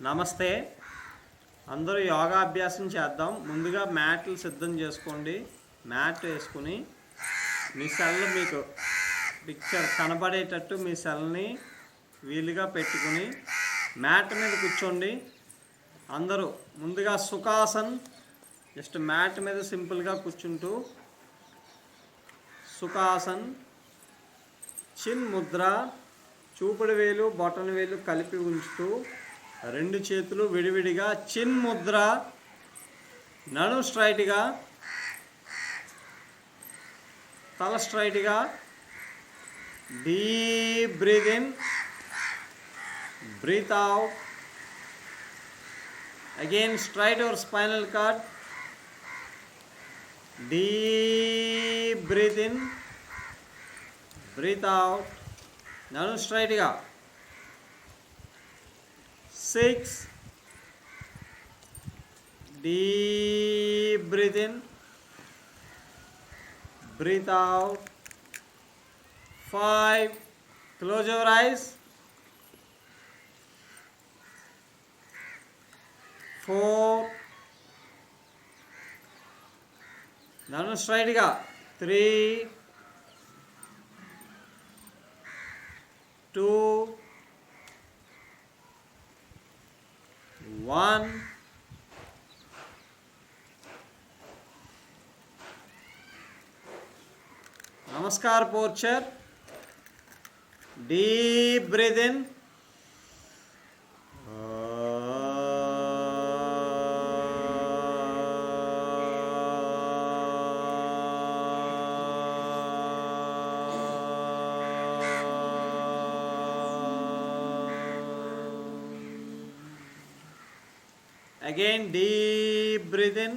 నమస్తే. అందరూ యోగాభ్యాసం చేద్దాం. ముందుగా మ్యాట్లు సిద్ధం చేసుకోండి. మ్యాట్ వేసుకుని మీ సెల్ మీకు పిక్చర్ కనబడేటట్టు మీ సెల్ని వీలుగా పెట్టుకుని మ్యాట్ మీద కూర్చోండి. అందరూ ముందుగా సుఖాసన్, జస్ట్ మ్యాట్ మీద సింపుల్గా కూర్చుంటూ సుఖాసన్, చిన్ ముద్ర, చూపుడు వేలు బొటన వేలు కలిపి ఉంచుతూ రెండు చేతులు విడివిడిగా చిన్ ముద్ర, నడు స్ట్రైట్గా, తల స్ట్రైట్గా. Deep breath in, breath out. Again straight your spinal cord. Deep breath in, breath out. నడు స్ట్రైట్గా. 6. Deep breathe in, breathe out. 5. Close your eyes. 4. Now straight ga. 3. 2. 1. Namaskar posture. Deep breathe in. Again, deep breathe in.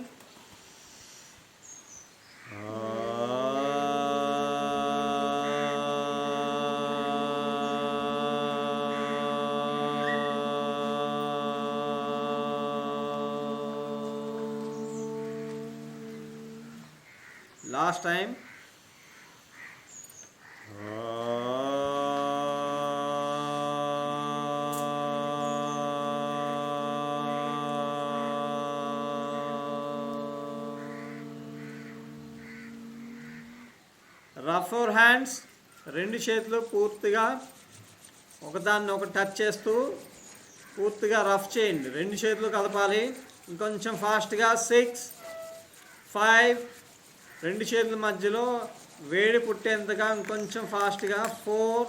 Last time. Rough your hands. రెండు చేతులు పూర్తిగా ఒకదాన్ని ఒకటి touch చేస్తూ పూర్తిగా rough చేయండి. రెండు చేతులు కలపాలి. ఇంకొంచెం ఫాస్ట్గా. 6, 5. రెండు చేతుల మధ్యలో వేడి పుట్టేంతగా ఇంకొంచెం ఫాస్ట్గా. 4.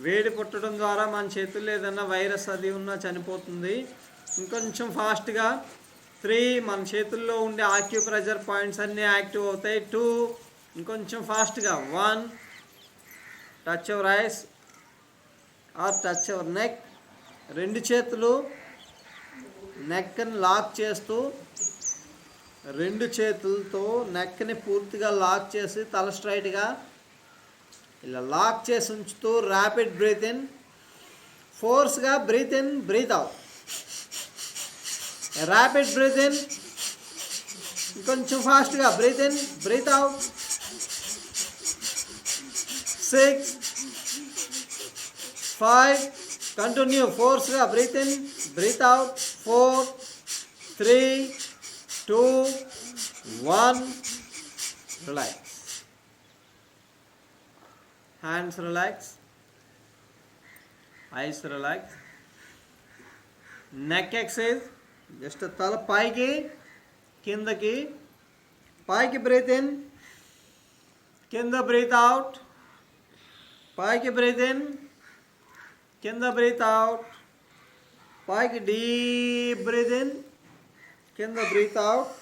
వేడి పుట్టడం ద్వారా మన చేతుల్లో ఏదైనా వైరస్ అది ఉన్నా చనిపోతుంది. ఇంకొంచెం ఫాస్ట్గా. 3. మన చేతుల్లో ఉండే ఆక్యుప్రెషర్ పాయింట్స్ అన్నీ యాక్టివ్ అవుతాయి. 2. ఇంకొంచెం ఫాస్ట్గా. 1. Touch your eyes or touch your neck. రెండు చేతులు నెక్ని లాక్ చేస్తూ రెండు చేతులతో నెక్ని పూర్తిగా లాక్ చేసి తల స్ట్రైట్గా ఇలా లాక్ చేసి ఉంచుతూ ర్యాపిడ్ బ్రీత్ ఇన్. ఫోర్స్గా breath in, breath out. Rapid breath in. ఇంకొంచెం ఫాస్ట్గా breath in, breath out. 6, 5. Continue. ఫోర్స్గా breath in, breath out. 4, 3, 2, 1. Relax. Hands relax, eyes relax. Neck exercise. Just తల పైకి కిందకి. పైకి బ్రీత్ ఇన్, కింద బ్రీత్ అవుట్. పైకి బ్రీత్ ఇన్, కింద బ్రీత్ అవుట్. పైకి డీప్ బ్రీత్ ఇన్, కింద breath out.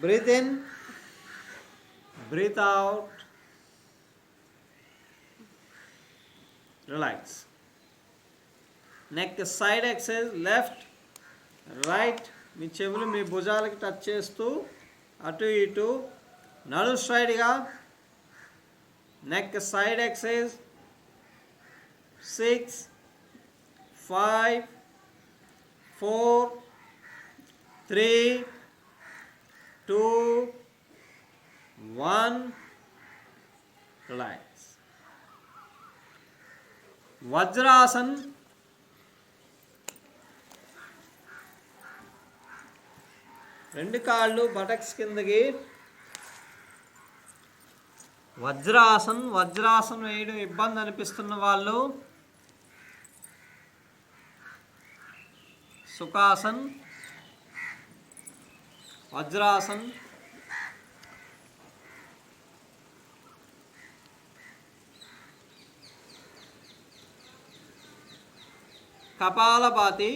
Breath in, breath out. Relax. Neck side excise. Left, right. మీ చెవులు మీ భుజాలకి టచ్ చేస్తూ అటు ఇటు. నడు స్ట్రైట్గా. Neck side exercise. 6, 5, 4, 3, 2, 1. Relax. Vajrasan, రెండు కాళ్ళు బటక్స్ కిందకి. వజ్రాసన్, వజ్రాసన్ వేయడం ఇబ్బంది అనిపిస్తున్న వాళ్ళు సుఖాసన్, వజ్రాసన్, కపాలభాతి.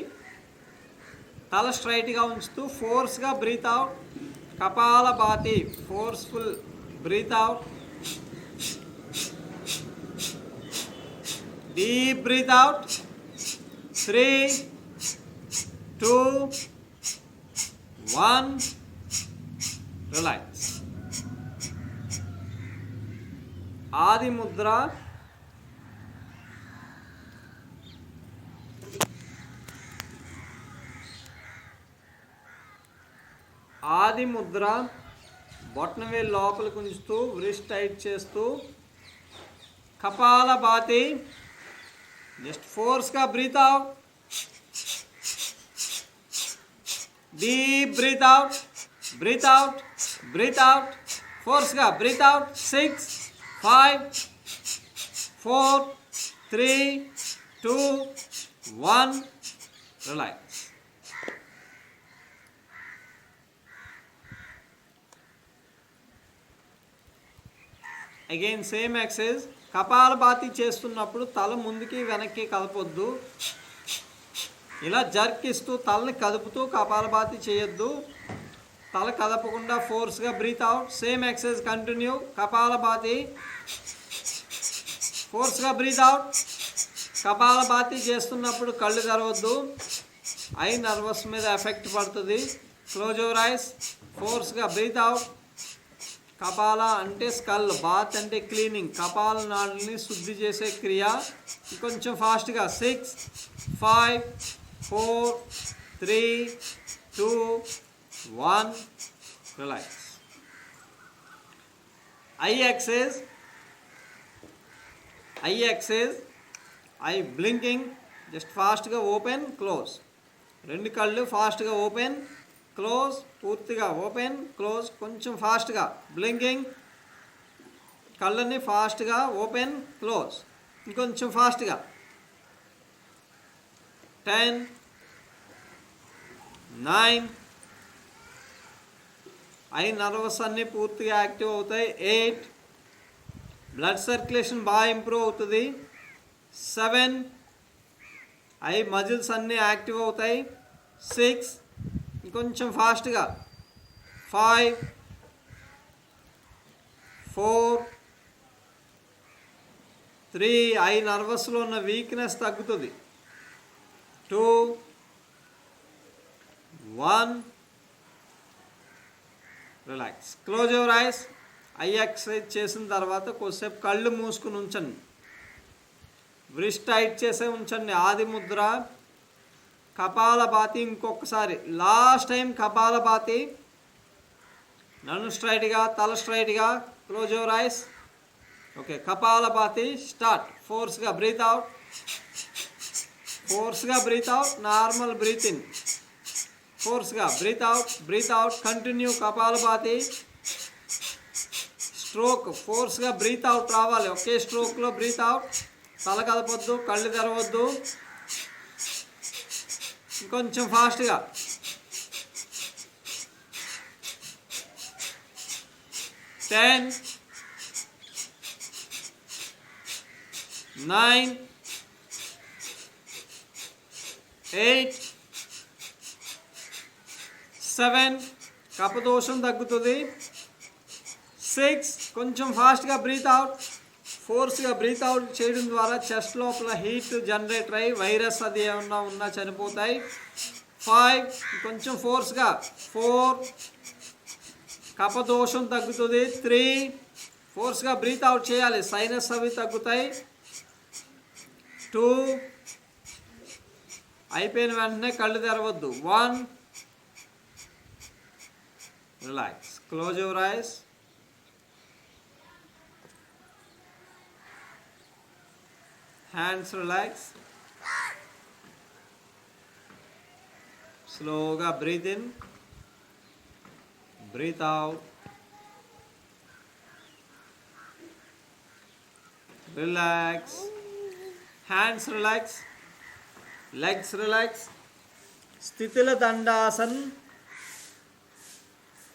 తల స్ట్రైట్గా ఉంచుతూ ఫోర్స్గా breath out. Kapalbhati, forceful breath out. Deep breath out. 3, 2, 1. Relax. Adi mudra. ఆది ముద్ర బొట్టనవేలు లోపలికి ఉంచుతూ వ్రిస్ట్ టైట్ చేస్తూ కపాలభాతి. జస్ట్ ఫోర్స్గా breath out. Deep breath out, breath out, breath out. ఫోర్స్గా breath out. 6, 5, 4, 3, 2, 1. Relax. Again same exercise. Kapalbhati చేస్తున్నప్పుడు తల ముందుకి వెనక్కి కదపొద్దు. ఇలా జర్క్ ఇస్తూ తలని కదుపుతూ కపాలభాతి చేయొద్దు. తల కదపకుండా ఫోర్స్గా breath out. Same exercise continue. Kapalbhati, ఫోర్స్గా బ్రీత్ అవుట్. కపాలభాతి చేస్తున్నప్పుడు కళ్ళు తెరవద్దు, ఐ నర్వస్ మీద ఎఫెక్ట్ పడుతుంది. Close your eyes. ఫోర్స్గా బ్రీత్ అవుట్. కపాల అంటే స్కల్, బాత్ అంటే క్లీనింగ్, కపాల నాడుల్ని శుద్ధి చేసే క్రియ. కొంచెం ఫాస్ట్గా. 6, 5, 4, 3, 2, 1. Relax. Eye exercise. Eye exercise. Eye blinking. Just ఫాస్ట్గా ఓపెన్ క్లోజ్. రెండు కళ్ళు ఫాస్ట్గా ఓపెన్ క్లోజ్. పూర్తిగా ఓపెన్ క్లోజ్. కొంచెం ఫాస్ట్గా బ్లింకింగ్. కళ్ళని ఫాస్ట్గా ఓపెన్ క్లోజ్. ఇంకొంచెం ఫాస్ట్గా. 10, 9. ఐ నర్వస్ అన్నీ పూర్తిగా యాక్టివ్ అవుతాయి. 8. బ్లడ్ సర్క్యులేషన్ బాగా ఇంప్రూవ్ అవుతుంది. 7. ఐ మజిల్స్ అన్నీ యాక్టివ్ అవుతాయి. 6. ఇంకొంచెం ఫాస్ట్గా. 5, 4, 3. ఐ నర్వస్లో ఉన్న వీక్నెస్ తగ్గుతుంది. 2, 1. Relax. Close your ice. I exercise చేసిన తర్వాత కొద్దిసేపు కళ్ళు మూసుకుని ఉంచండి. వ్రిస్ట్ టైట్ చేసే ఉంచండి. ఆది ముద్ర. కపాలభాతి ఇంకొకసారి. Last time kapalbhati. నన్ను స్ట్రైట్గా, తల స్ట్రైట్గా. Close your eyes. Okay. Kapalbhati start. ఫోర్స్గా బ్రీత్ అవుట్. ఫోర్స్గా breath out. Normal breath in. ఫోర్స్గా breath out, breath out. Continue. Kapalbhati. Stroke. ఫోర్స్గా బ్రీత్ అవుట్ రావాలి. ఒకే స్ట్రోక్లో బ్రీత్ అవుట్. తల కదపొద్దు, కళ్ళు తెరవద్దు. ఇంకొంచెం ఫాస్ట్గా. 10, 9, 8, 7. కపదోషం తగ్గుతుంది. 6. కొంచెం ఫాస్ట్గా బ్రీత్ అవుట్. ఫోర్స్గా బ్రీత్ అవుట్ చేయడం ద్వారా చెస్ట్ లోపల హీట్ జనరేటర్ అయ్యి వైరస్ అది ఏమన్నా ఉన్నా చనిపోతాయి. 5. కొంచెం ఫోర్స్గా. 4. కపదోషం తగ్గుతుంది. 3. ఫోర్స్గా బ్రీత్ అవుట్ చేయాలి, సైనస్ అవి తగ్గుతాయి. 2. అయిపోయిన వెంటనే కళ్ళు తెరవద్దు. 1. Relax. Close your eyes. Hands relax. స్లోగా breath in, breath out. Relax. Hands relax, legs relax. స్థితిల దండాసన్.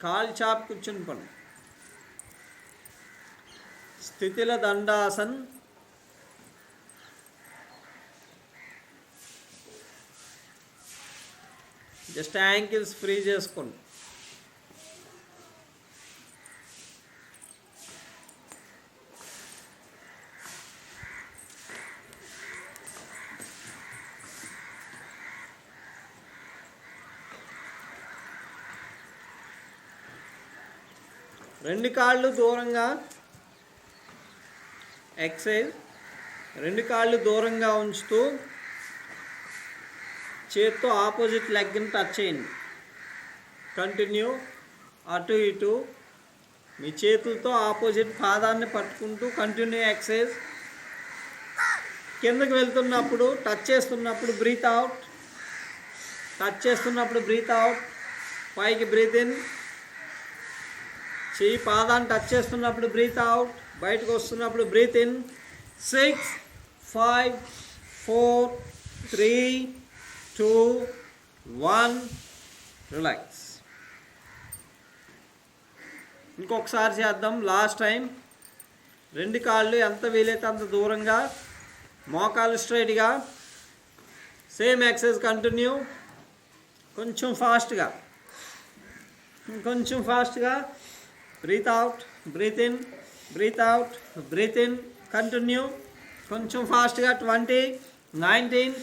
కాల్ చాప్ కూర్చుని పను. స్థితిల దండాసన్. జస్ట్ యాంకిల్స్ ఫ్రీ చేసుకోండి. రెండు కాళ్ళు దూరంగా ఎక్సైజ్. రెండు కాళ్ళు దూరంగా ఉంచుతూ చేత్తో ఆపోజిట్ లెగ్ని టచ్ చేయండి. కంటిన్యూ. అటు ఇటు మీ చేతులతో ఆపోజిట్ పాదాన్ని పట్టుకుంటూ కంటిన్యూ ఎక్సైజ్. కిందకి వెళ్తున్నప్పుడు టచ్ చేస్తున్నప్పుడు బ్రీత్ అవుట్, టచ్ చేస్తున్నప్పుడు బ్రీత్ అవుట్. పైకి బ్రీత్ ఇన్. చెయ్యి పాదాన్ని టచ్ చేస్తున్నప్పుడు బ్రీత్ అవుట్, బయటకు వస్తున్నప్పుడు బ్రీత్ ఇన్. 6 5 4 3 2 1 రిలాక్స్. ఇంకొకసారి చేద్దాం, లాస్ట్ టైం. రెండు కాళ్ళు ఎంత వీలైతే అంత దూరంగా, మోకాళ్ళు స్ట్రైట్గా. Same exercise continue. కొంచెం ఫాస్ట్గా, ఇంకొంచెం ఫాస్ట్గా. Breath out, breath in, breath out, breath in. Continue. కొంచెం ఫాస్ట్గా. 20 19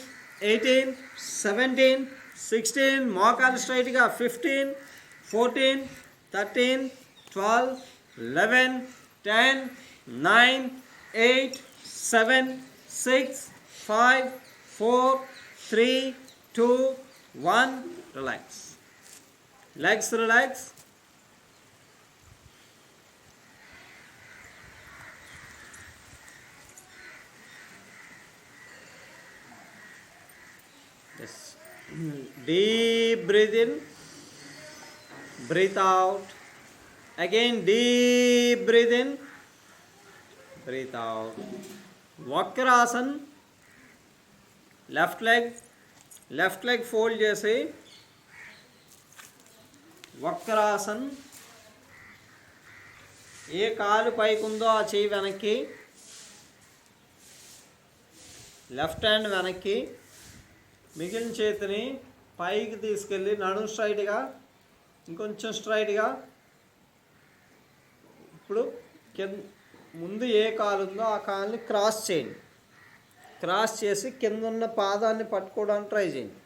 18 17 16. మోకాలు స్ట్రైట్గా. 15 14 13 12 11 10 9 8 7 6 5 4 3 2 1 relax. Legs relax. Yes. Deep breathe in, breathe out. Again deep breathe in, breathe out. Vakrasana. Left leg fold చేసి వక్రాసన్. ఏ కాలు పైకి ఉందో ఆ చెయ్యి వెనక్కి, లెఫ్ట్ హ్యాండ్ వెనక్కి. మిగిలిన చేతిని పైకి తీసుకెళ్ళి నడుము స్ట్రైట్గా, ఇంకొంచెం స్ట్రైట్గా. ఇప్పుడు ముందు ఏ కాలు ఉందో ఆ కాలుని క్రాస్ చేయండి. క్రాస్ చేసి కింద ఉన్న పాదాన్ని పట్టుకోవడానికి ట్రై చేయండి.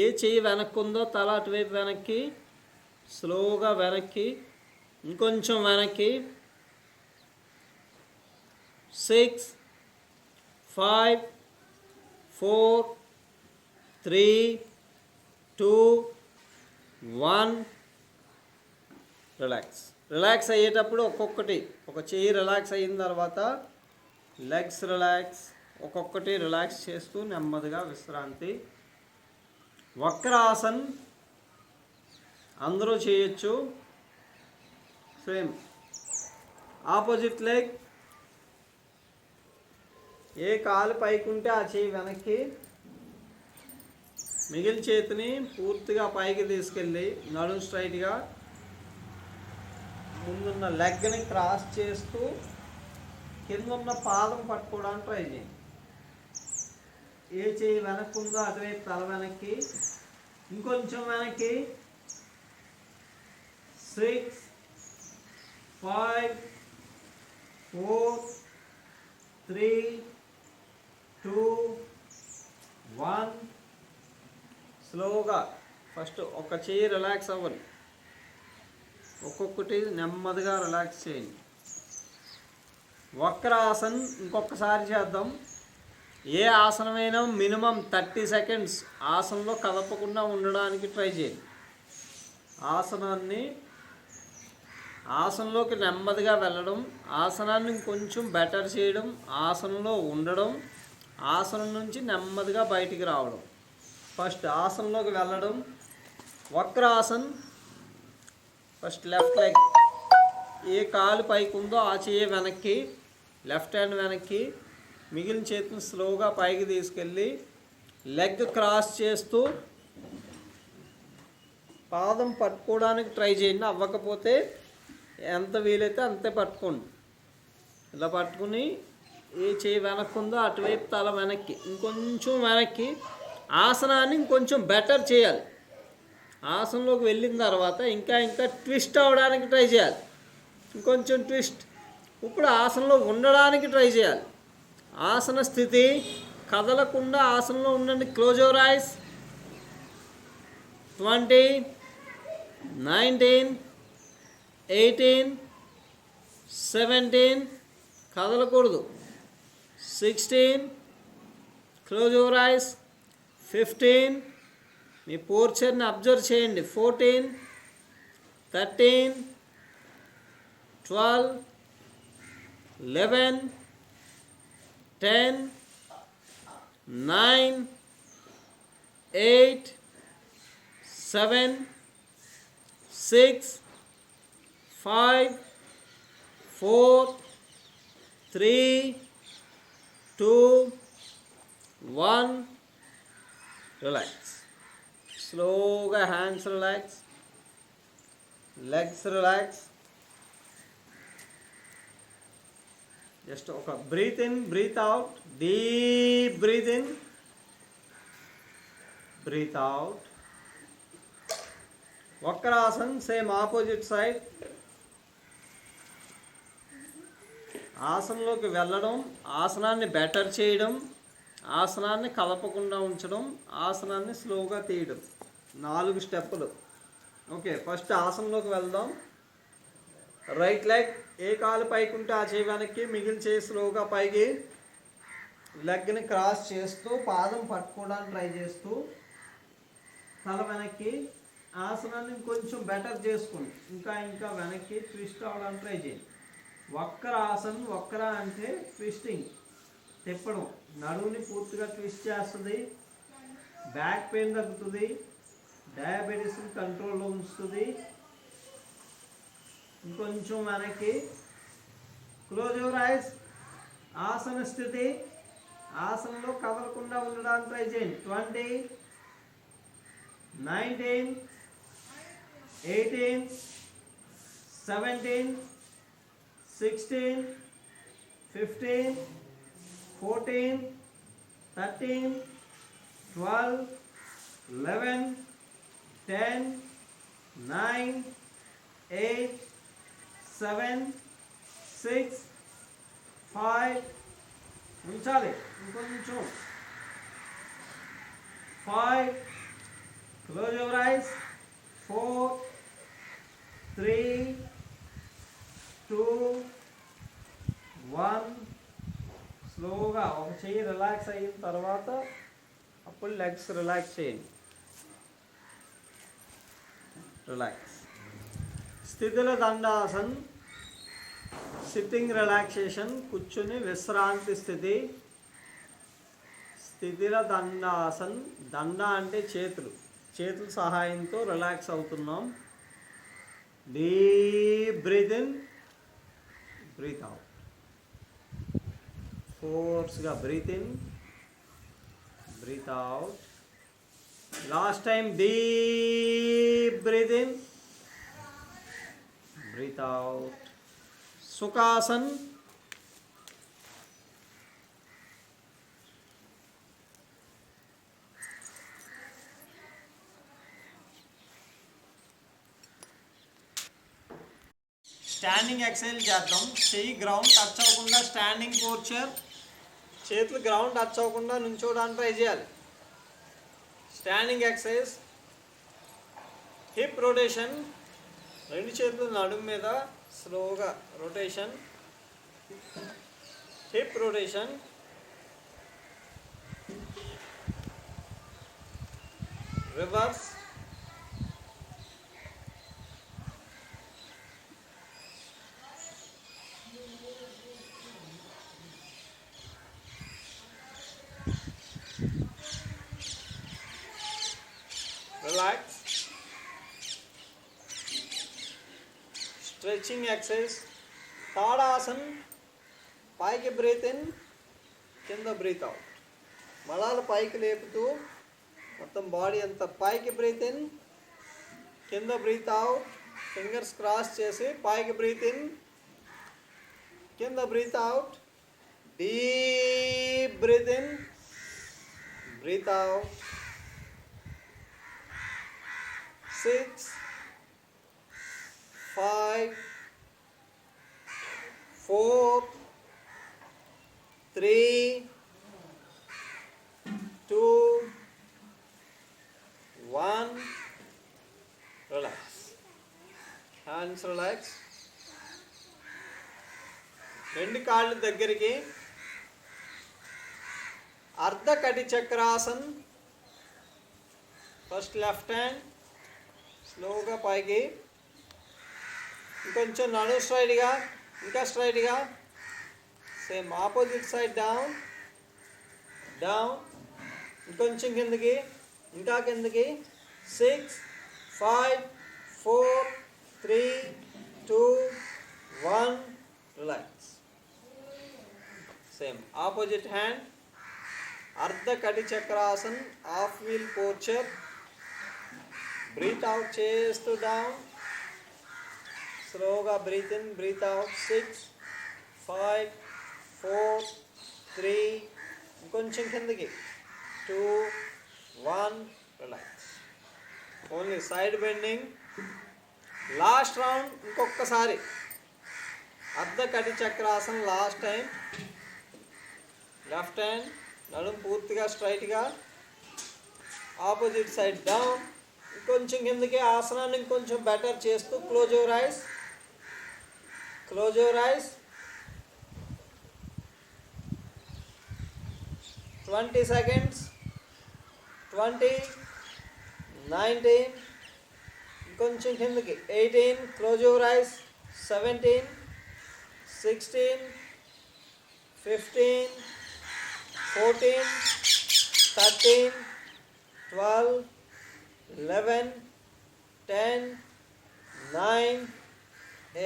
ఏ చెయ్యి వెనక్కి ఉందో తల అటువైపు వెనక్కి, స్లోగా వెనక్కి, ఇంకొంచెం వెనక్కి. 6 5 4 3 2 1 రిలాక్స్. రిలాక్స్ అయ్యేటప్పుడు ఒక్కొక్కటి, ఒక చెయ్యి రిలాక్స్ అయిన తర్వాత లెగ్స్ రిలాక్స్, ఒక్కొక్కటి రిలాక్స్ చేస్తూ నెమ్మదిగా విశ్రాంతి. వక్రాసన్ అందరూ చేయొచ్చు. Same opposite leg. ఏ కాలు పైకి ఉంటే ఆ చెయ్యి వెనక్కి, మిగిలిన చేతిని పూర్తిగా పైకి తీసుకెళ్ళి నడుము స్ట్రైట్గా, ముందున్న లెగ్ని క్రాస్ చేస్తూ కింద ఉన్న పాదం పట్టుకోవడానికి ట్రై చేయండి. ఏ చెయ్యి వెనక్కి ఉందో అటువైపు తల వెనక్కి, ఇంకొంచెం వెనక్కి. 6 5 4 3 2 1. స్లోగా ఫస్ట్ ఒక చెయ్యి రిలాక్స్ అవ్వండి, ఒక్కొక్కటి నెమ్మదిగా రిలాక్స్ చేయండి. వక్రాసన్ ఇంకొకసారి చేద్దాం. ఏ ఆసనమైనా మినిమం 30 సెకండ్స్ ఆసనంలో కదపకుండా ఉండడానికి ట్రై చేయండి. ఆసనాన్ని ఆసనంలోకి నెమ్మదిగా వెళ్ళడం, ఆసనాన్ని కొంచెం బెటర్ చేయడం, ఆసనంలో ఉండడం, ఆసనం నుంచి నెమ్మదిగా బయటికి రావడం. ఫస్ట్ ఆసనంలోకి వెళ్ళడం, వక్రాసన్. ఫస్ట్ లెఫ్ట్ లెగ్, ఏ కాలు పైకి ఉందో ఆ చేయి వెనక్కి, లెఫ్ట్ హ్యాండ్ వెనక్కి, మిగిలిన చేతిని స్లోగా పైకి తీసుకెళ్ళి లెగ్ క్రాస్ చేస్తూ పాదం పట్టుకోవడానికి ట్రై చేయండి. అవ్వకపోతే ఎంత వీలైతే అంతే పట్టుకోండి. ఇలా పట్టుకుని ఏ చేయి వెనక్కి ఉందో అటువైపు తల వెనక్కి, ఇంకొంచెం వెనక్కి. ఆసనాన్ని ఇంకొంచెం బెటర్ చేయాలి. ఆసనంలోకి వెళ్ళిన తర్వాత ఇంకా ట్విస్ట్ అవ్వడానికి ట్రై చేయాలి. ఇంకొంచెం ట్విస్ట్. ఇప్పుడు ఆసనంలో ఉండడానికి ట్రై చేయాలి. ఆసన స్థితి కదలకుండా ఆసనంలో ఉండండి. Close your eyes. 20, 19, 18, 17, కదలకూడదు. 16, క్లోజ్ యువర్ ఐస్. 15, మీ పోర్చర్ని అబ్జర్వ్ చేయండి. 14, 13, 12, 11, 10, 9, 8, 7, 6, 5, 4, 3, 2, 1. రిలాక్స్. స్లోగా hands relax, legs relax. Just ఒక breath in, breath out. Deep breath in, breath out. Vakrasan, same opposite side. ఆసనంలోకి వెళ్ళడం, ఆసనాన్ని బెటర్ చేయడం, ఆసనాన్ని కలపకుండా ఉంచడం, ఆసనాన్ని స్లోగా తీయడం. 4 స్టెప్పులు. ఓకే, ఫస్ట్ ఆసనంలోకి వెళ్దాం. రైట్ లెగ్, ఏ కాలు పైకి ఉంటే ఆ చేయి వెనక్కి, మిగిలిన చేయి స్లోగా పైకి. లెగ్ని క్రాస్ చేస్తూ పాదం పట్టుకోవడానికి ట్రై చేస్తూ తల వెనక్కి. ఆసనాన్ని కొంచెం బెటర్ చేసుకోండి. ఇంకా వెనక్కి ట్విస్ట్ అవ్వడానికి ట్రై చేయండి. వక్రాసన్. వక్ర అంటే ట్విస్టింగ్, తిప్పడం. నడువుని పూర్తిగా ట్విస్ట్ చేస్తుంది. బ్యాక్ పెయిన్ తగ్గుతుంది. డయాబెటీస్ని కంట్రోల్లో ఉంచుతుంది. ఇంకొంచెం వెనక్కి. Close your ice. ఆసన స్థితి, ఆసనంలో కదలకుండా ఉండడానికి ట్రై చేయండి. 20, 19, 18, 17, 16, 15, 14, 13, 12, 11, 10, 9, 8, 7, 6, 5. ఉంచాలి ఇంకొంచెం. 5. Close your ice. 4, 3, 2, 1. స్లోగా ఒక చెయ్యి రిలాక్స్ అయిన తర్వాత అప్పుడు లెగ్స్ రిలాక్స్ చేయండి. రిలాక్స్. స్థితిల దండాసన్, సిట్టింగ్ రిలాక్సేషన్. కూర్చుని విశ్రాంతి స్థితి. స్థితిల దండాసన్. దండ అంటే చేతుల సహాయంతో రిలాక్స్ అవుతున్నాం. Deep breath in, breath out. ఫోర్స్గా breath in, breath out. Last time. Deep breath in, breath out. Sukhasan. Standing exercise చేద్దాం. చెయ్యి గ్రౌండ్ టచ్ అవ్వకుండా స్టాండింగ్ పోర్చర్. చేతులు గ్రౌండ్ టచ్ అవ్వకుండా నుంచోడానికి ట్రై చేయాలి. Standing exercise. Hip rotation. 2 చేతులు నడుము మీద స్లోగా rotation. Hip rotation. Reverse. relax. Stretching exercise. Tadasana. పైకి బ్రీత్ ఇన్, కింద బ్రీత్ అవుట్. మలాలు పైకి లేపుతూ మొత్తం బాడీ అంతా పైకి బ్రీత్ ఇన్, కింద బ్రీత్ అవుట్. ఫింగర్స్ క్రాస్ చేసి పైకి బ్రీత్ ఇన్, కింద breath out. Deep breath in, breath out. 6 5 4 3 2 1. Relax. Hands relax. రెండు కాళ్ళు దగ్గరికి. అర్ధ కటి చక్రాసన్. ఫస్ట్ లెఫ్ట్ హ్యాండ్ స్లోగా పైకి, ఇంకొంచెం నడు స్ట్రైట్గా, ఇంకా స్ట్రైట్గా. Same opposite side down down, ఇంకొంచెం కిందకి, ఇంకా కిందకి. 6 5 4 3 2 1. రిలాక్స్. Same opposite hand. అర్ధ కటి Chakrasan, half wheel పోర్చర్. Breath out చేస్తూ డౌన్. స్లోగా బ్రీత్ ఇన్, బ్రీత్ అవుట్. 6 5 4 3, ఇంకొంచెం కిందకి. 2 1. Relax. Only side bending. Last round ఇంకొకసారి. అర్ధ కటి Chakrasan last time. Left hand నడుము పూర్తిగా స్ట్రైట్గా, ఆపోజిట్ సైడ్ డౌన్, ఇంకొంచెం కిందకి. ఆసనాన్ని ఇంకొంచెం బెటర్ చేస్తూ close your ice, close your eyes. 20 seconds. 20 19, ఇంకొంచెం కిందకి. 18. Close your ice. 17 16 15 14 13 12 11 10 9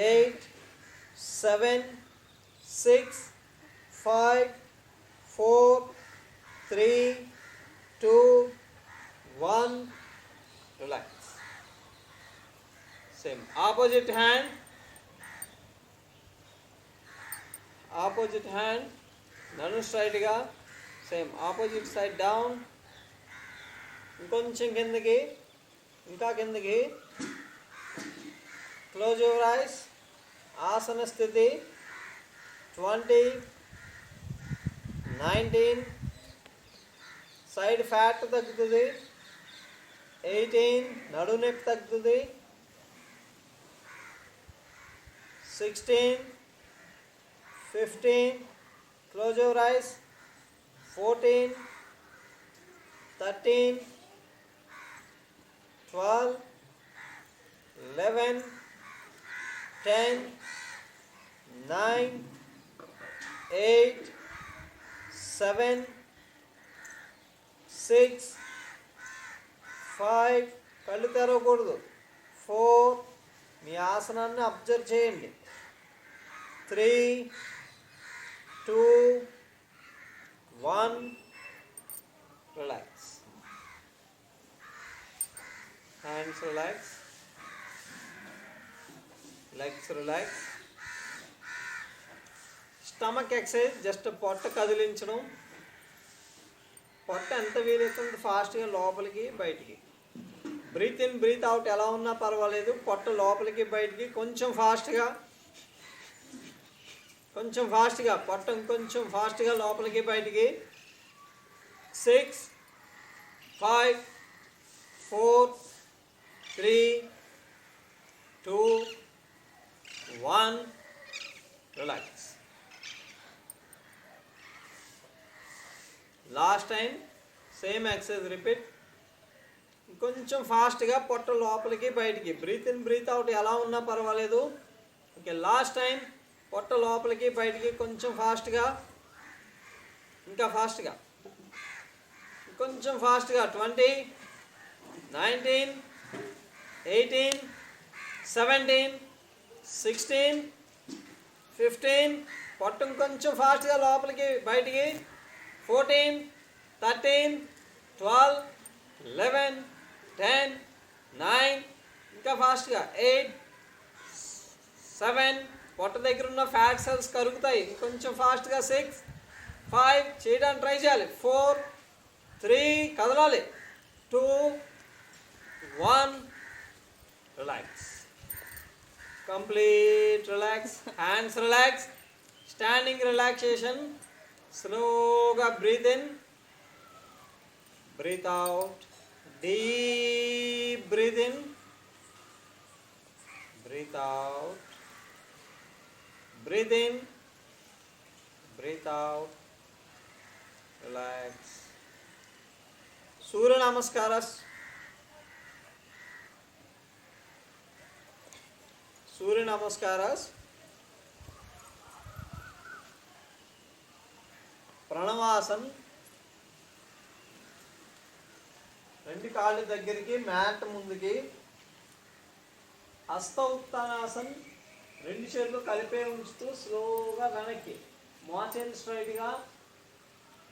8 7 6 5 4 3 2 1. Relax. Same opposite hand. Opposite hand. నన్ను స్ట్రైట్గా. సేమ్ ఆపోజిట్ సైడ్ డౌన్, ఇంకొంచెం కిందకి, ఇంకా కిందకి. Close your ice. ఆసన స్థితి. 20 19, సైడ్ ఫ్యాట్ తగ్గుతుంది. 18, నడు నొప్పి తగ్గుతుంది. 16 15, క్లోజ్ యువర్ ఐస్. 14 13 12 11 10 9 8 7 6 5. కళ్ళు తెరవకూడదు. 4. మీ ఆసనాన్ని అబ్జర్వ్ చేయండి. 3 2 1. Relax. Hands relax, legs relax. Stomach exercise. Just పొట్ట కదిలించడం. పొట్ట ఎంత వీలైతుంది ఫాస్ట్గా లోపలికి బయటికి. బ్రీత్ ఇన్ బ్రీత్ అవుట్ ఎలా ఉన్నా పర్వాలేదు. పొట్ట లోపలికి బయటికి కొంచెం ఫాస్ట్గా, కొంచెం ఫాస్ట్గా. పొట్ట ఇంకొంచెం ఫాస్ట్గా లోపలికి బయటికి. 6 5 4 3 2 1. Relax. Last time same exercise repeat. కొంచెం ఫాస్ట్గా పొట్ట లోపలికి బయటికి. బ్రీత్ ఇన్ బ్రీత్ అవుట్ ఎలా ఉన్నా పర్వాలేదు. ఓకే, లాస్ట్ టైం పొట్ట లోపలికి బయటికి కొంచెం ఫాస్ట్గా, ఇంకా ఫాస్ట్గా, కొంచెం ఫాస్ట్గా. 20 19, 18, 17, 16, 15, పట్టు కొంచెం ఫాస్ట్గా లోపలికి బయటికి, 14, 13, 12, 11, 10, 9, ఇంకా ఫాస్ట్గా 8, 7, పొట్ట దగ్గర ఉన్న ఫ్యాట్ సెల్స్ కరుగుతాయి, ఇంకొంచెం ఫాస్ట్గా 6, 5, చేయడానికి ట్రై చేయాలి, 4, 3, కదలాలి, 2, 1, relax, complete relax, hands relax, standing relaxation, స్లోగా breath in, breath out, deep breath in, breath out, breath in, breath out, relax. Surya namaskaras. Surya namaskaras. Pranavasan. రెండు కాళ్ళ దగ్గరికి, మ్యాట్ ముందుకి. హస్త ఉత్తానాసన్. రెండు చేతులు కలిపే ఉంచుతూ స్లోగా వెనక్కి, మోచేతులు స్ట్రైట్గా.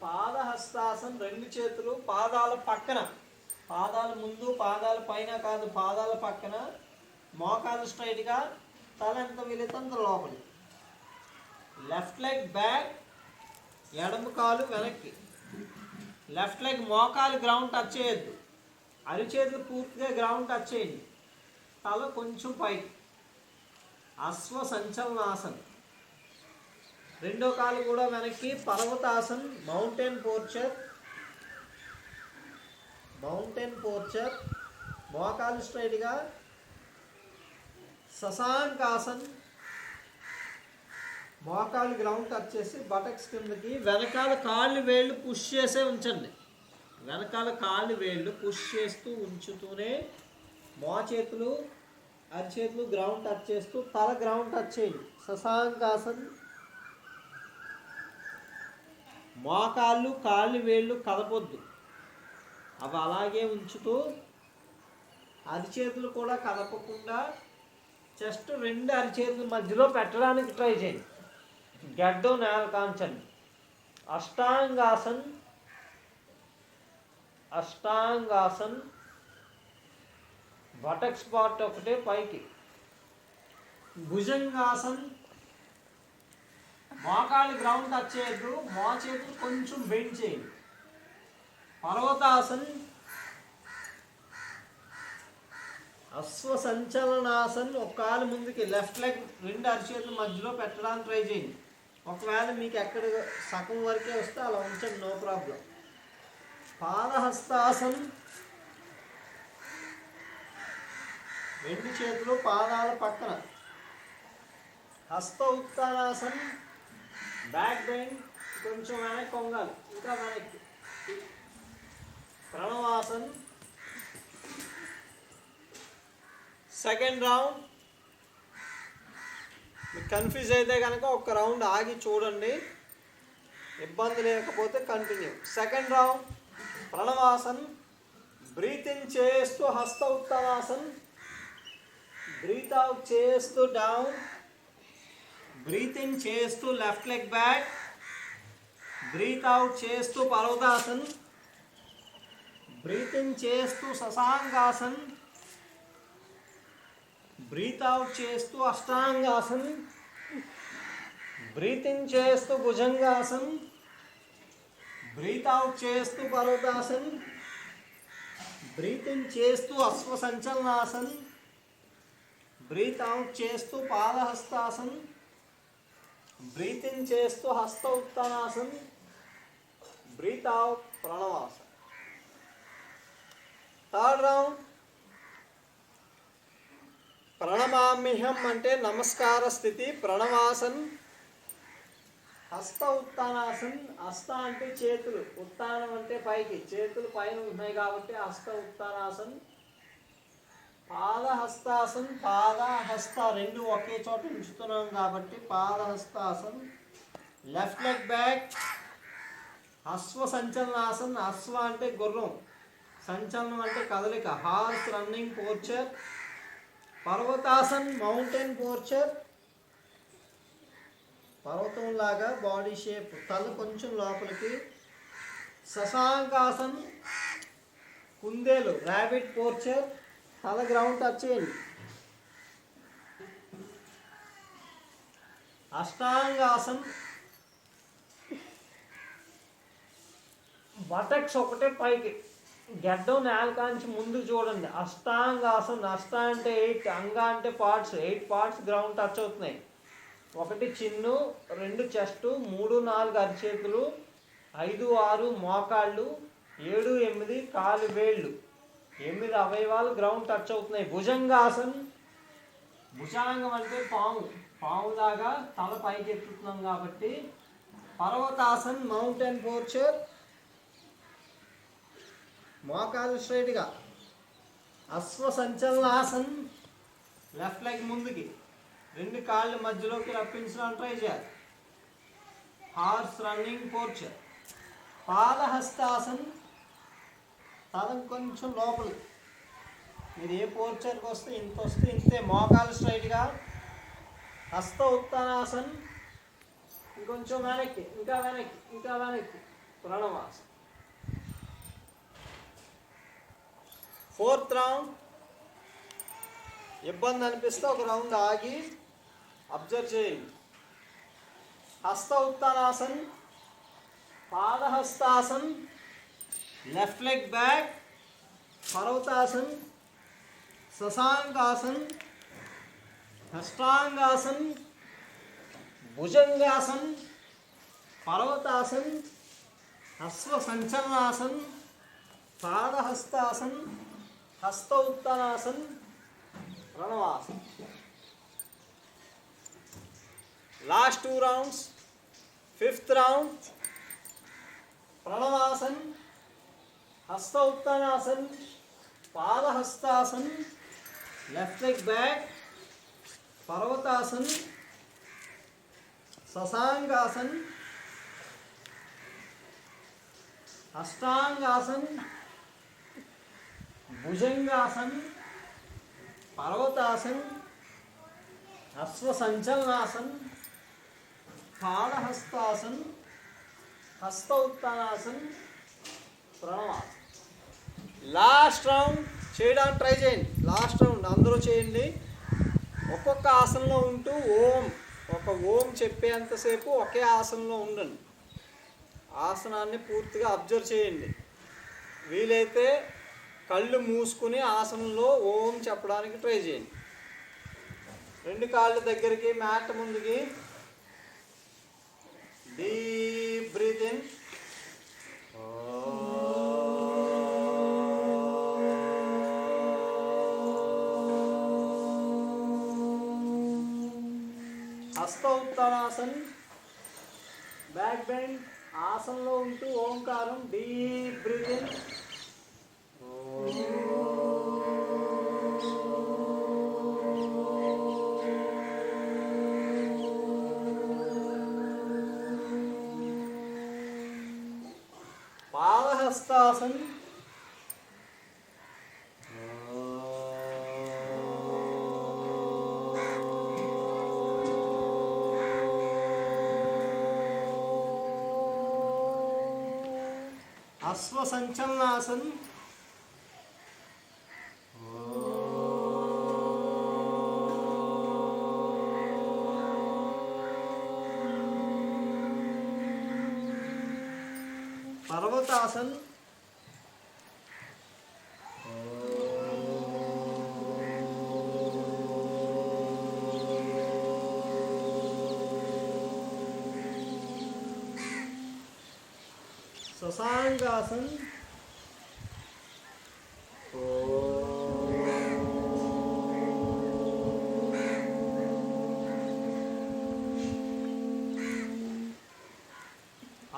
పాదహస్తాసన్. రెండు చేతులు పాదాల పక్కన, పాదాల ముందు, పాదాల పైన కాదు, పాదాల పక్కన. మోకాలు స్ట్రైట్గా, తల ఎంత వీలైతే లోపలి. లెఫ్ట్ లెగ్ బ్యాక్, ఎడమ కాలు వెనక్కి. లెఫ్ట్ లెగ్ మోకాలు గ్రౌండ్ టచ్ చేయొద్దు, అరిచేతులు పూర్తిగా గ్రౌండ్ టచ్ చేయండి. తల కొంచెం పైకి. అశ్వ సంచలనాసన్. రెండో కాలు కూడా వెనక్కి. పర్వతాసన్, మౌంటైన్ పోర్చర్. మౌంటైన్ పోర్చర్, మోకాలు స్ట్రైట్గా. శశాంకాసన్, మోకాలు గ్రౌండ్ టచ్ చేసి బటక్స్ కిందకి. వెనకాల కాళ్ళు వేళ్ళు పుష్ చేసే ఉంచండి. వెనకాల కాళ్ళు వేళ్ళు పుష్ చేస్తూ ఉంచుతూనే మోచేతులు అరిచేతులు గ్రౌండ్ టచ్ చేస్తూ తల గ్రౌండ్ టచ్ చేయండి. శశాంకాసన్. మోకాళ్ళు కాళ్ళు వేళ్ళు కదపొద్దు, అవి అలాగే ఉంచుతూ అరిచేతులు కూడా కదపకుండా జస్ట్ రెండు అరిచేతుల మధ్యలో పెట్టడానికి ట్రై చేయండి. గడ్డం నేల కాంచండి. అష్టాంగాసన్. అష్టాంగాసన్, బటక్ స్పాట్ ఒకటే పైకి. భుజంగాసన్. మోకాళ్ళు గ్రౌండ్ టచ్ చేయొద్దు, మోచేతులు కొంచెం బెండ్ చేయండి. పర్వతాసన్. అశ్వ సంచలనాసన్. ఒక కాలు ముందుకి, లెఫ్ట్ లెగ్ రెండు అరిచేతుల మధ్యలో పెట్టడానికి ట్రై చేయండి. ఒకవేళ మీకు ఎక్కడ సగం వరకే వస్తే అలా ఉంచండి, నో ప్రాబ్లం. పాదహస్తాసన్. రెండు చేతులు పాదాల పక్కన. హస్త ఉత్తానాసన్. బ్యాక్ బెండ్, కొంచెం వెనక్కి వంగాలి, ఇంకా వెనక్కి. ప్రణవాసన్. Second round. మీకు కన్ఫ్యూజ్ అయితే కనుక ఒక రౌండ్ ఆగి చూడండి, ఇబ్బంది లేకపోతే continue. Second round pranavasan. Breath in చేస్తూ హస్త ఉత్తానాసన్. బ్రీత్ అవుట్ చేస్తూ డౌన్. బ్రీత్ ఇన్ చేస్తూ left leg back. Breath out చేస్తూ పర్వతాసన్. బ్రీత్ ఇన్ చేస్తూ శశాంకాసన్. బ్రీత్ అవుట్ చేస్తూ అష్టాంగాసన్. బ్రీత్ ఇన్ చేస్తూ భుజంగాసన్. బ్రీత్ అవుట్ చేస్తూ పర్వతాసన్. బ్రీత్ ఇన్ చేస్తూ అశ్వ సంచలనాసన్. బ్రీత్ అవుట్ చేస్తూ పాదహస్తాసన్. బ్రీత్ ఇన్ చేస్తూ hasta uttanasan. Breath out pranavasan. Third round ప్రణమామ్యహం అంటే నమస్కార స్థితి. ప్రణవాసన్. హస్త ఉత్తానాసన్. హస్త అంటే చేతులు, ఉత్తానం అంటే పైకి, చేతులు పైన ఉన్నాయి కాబట్టి హస్త ఉత్తానాసన్. పాదహస్తాసన్. పాద హస్త రెండు ఒకే చోట ఉంచుతున్నాం కాబట్టి పాదహస్తాసన్. Left leg back. అశ్వ సంచలనాసన్. అశ్వ అంటే గుర్రం, సంచలనం అంటే కదలిక. Horse running posture. Parvatasan mountain posture, పర్వతం లాగా బాడీ షేప్, తల కొంచెం లోపలికి. శశాంకాసన్ కుందేలు ర్యాబిట్ పోర్చర్, తల గ్రౌండ్ టచ్ చేయండి. అష్టాంగాసన్ బటక్స్ ఒకటే పైకి, గడ్డం నేల కాంచి ముందుకు చూడండి. అష్టాంగాసన్. అష్ట అంటే 8, అంగ అంటే పార్ట్స్, 8 పార్ట్స్ గ్రౌండ్ టచ్ అవుతున్నాయి. 1 చిన్ను, 2 చెస్ట్, 3, 4 అరిచేతులు, 5, 6 మోకాళ్ళు, 7, 8 కాలు వేళ్ళు, 8 అవయవాలు గ్రౌండ్ టచ్ అవుతున్నాయి. భుజంగాసన్. భుజాంగం అంటే పాము, పాములాగా తల పైకి ఎత్తుతున్నాం కాబట్టి. పర్వతాసన్ మౌంటైన్ పోర్చర్, మోకాలు స్ట్రైట్గా. అశ్వ సంచలనాసన్ లెఫ్ట్ లెగ్ ముందుకి, 2 కాళ్ళు మధ్యలోకి రప్పించడానికి ట్రై చేయాలి. Horse running posture. పాదహస్తాసన్, తల కొంచెం లోపలికి. మీరు ఏ పోర్చర్కి వస్తే ఇంతే, మోకాలు స్ట్రైట్గా. హస్త ఉత్తానాసన్, ఇంకొంచెం వెనక్కి, ఇంకా వెనక్కి. ప్రణవాసన్. 4th round. ఇబ్బంది అనిపిస్తే ఒక రౌండ్ ఆగి అబ్జర్వ్ చేయండి. Hasta uttanasan, padahastasan, left leg back. Parvatasan, shashankasan, ashtangasan, bhujangasan, parvatasan, ashwa sanchalanasan, padahastasan, hasta uttanasan, pranavasan. Last 2 rounds. 5th round. Pranavasan, hasta uttanasan, padahastasan, left leg back. Parvatasan, shashankasan, ashtangasan, bhujangasan, parvatasan, ashwa sanchalanasan, padahastasan, hasta uttanasan, pranavasan. Last round చేయడానికి ట్రై చేయండి. లాస్ట్ రౌండ్ అందరూ చేయండి. ఒక్కొక్క ఆసనంలో ఉంటూ ఓం చెప్పేంతసేపు ఒకే ఆసనంలో ఉండండి. ఆసనాన్ని పూర్తిగా అబ్జర్వ్ చేయండి. వీలైతే కళ్ళు మూసుకుని ఆసనంలో ఓం చెప్పడానికి ట్రై చేయండి. 2 కాళ్ళ దగ్గరికి, మ్యాట్ ముందుకి. Deep breath in. Hasta Uttanasana, back bend. ఆసనంలో ఉంటూ ఓంకారం. Deep breath in. Padahastasana. Ashwa Sanchalanasana. పర్వతాసన్. Shashankasan.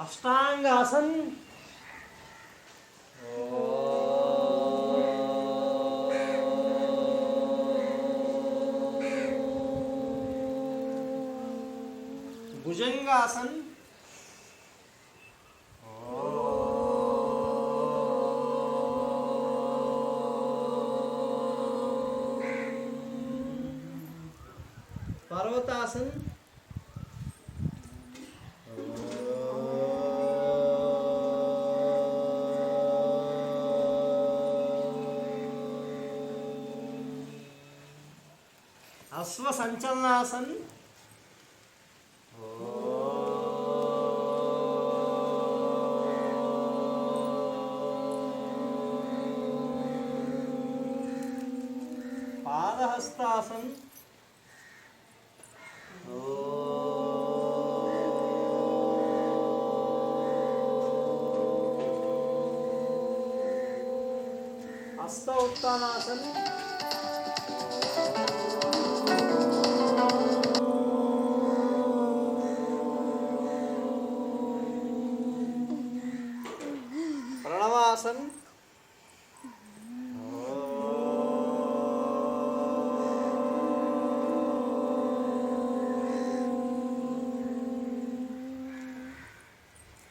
Ashtangasan. Bhujangasan. पर्वतासन, अश्व संचलनासन, पादहस्तासन, हस्त उत्तानासन, प्रणवासन,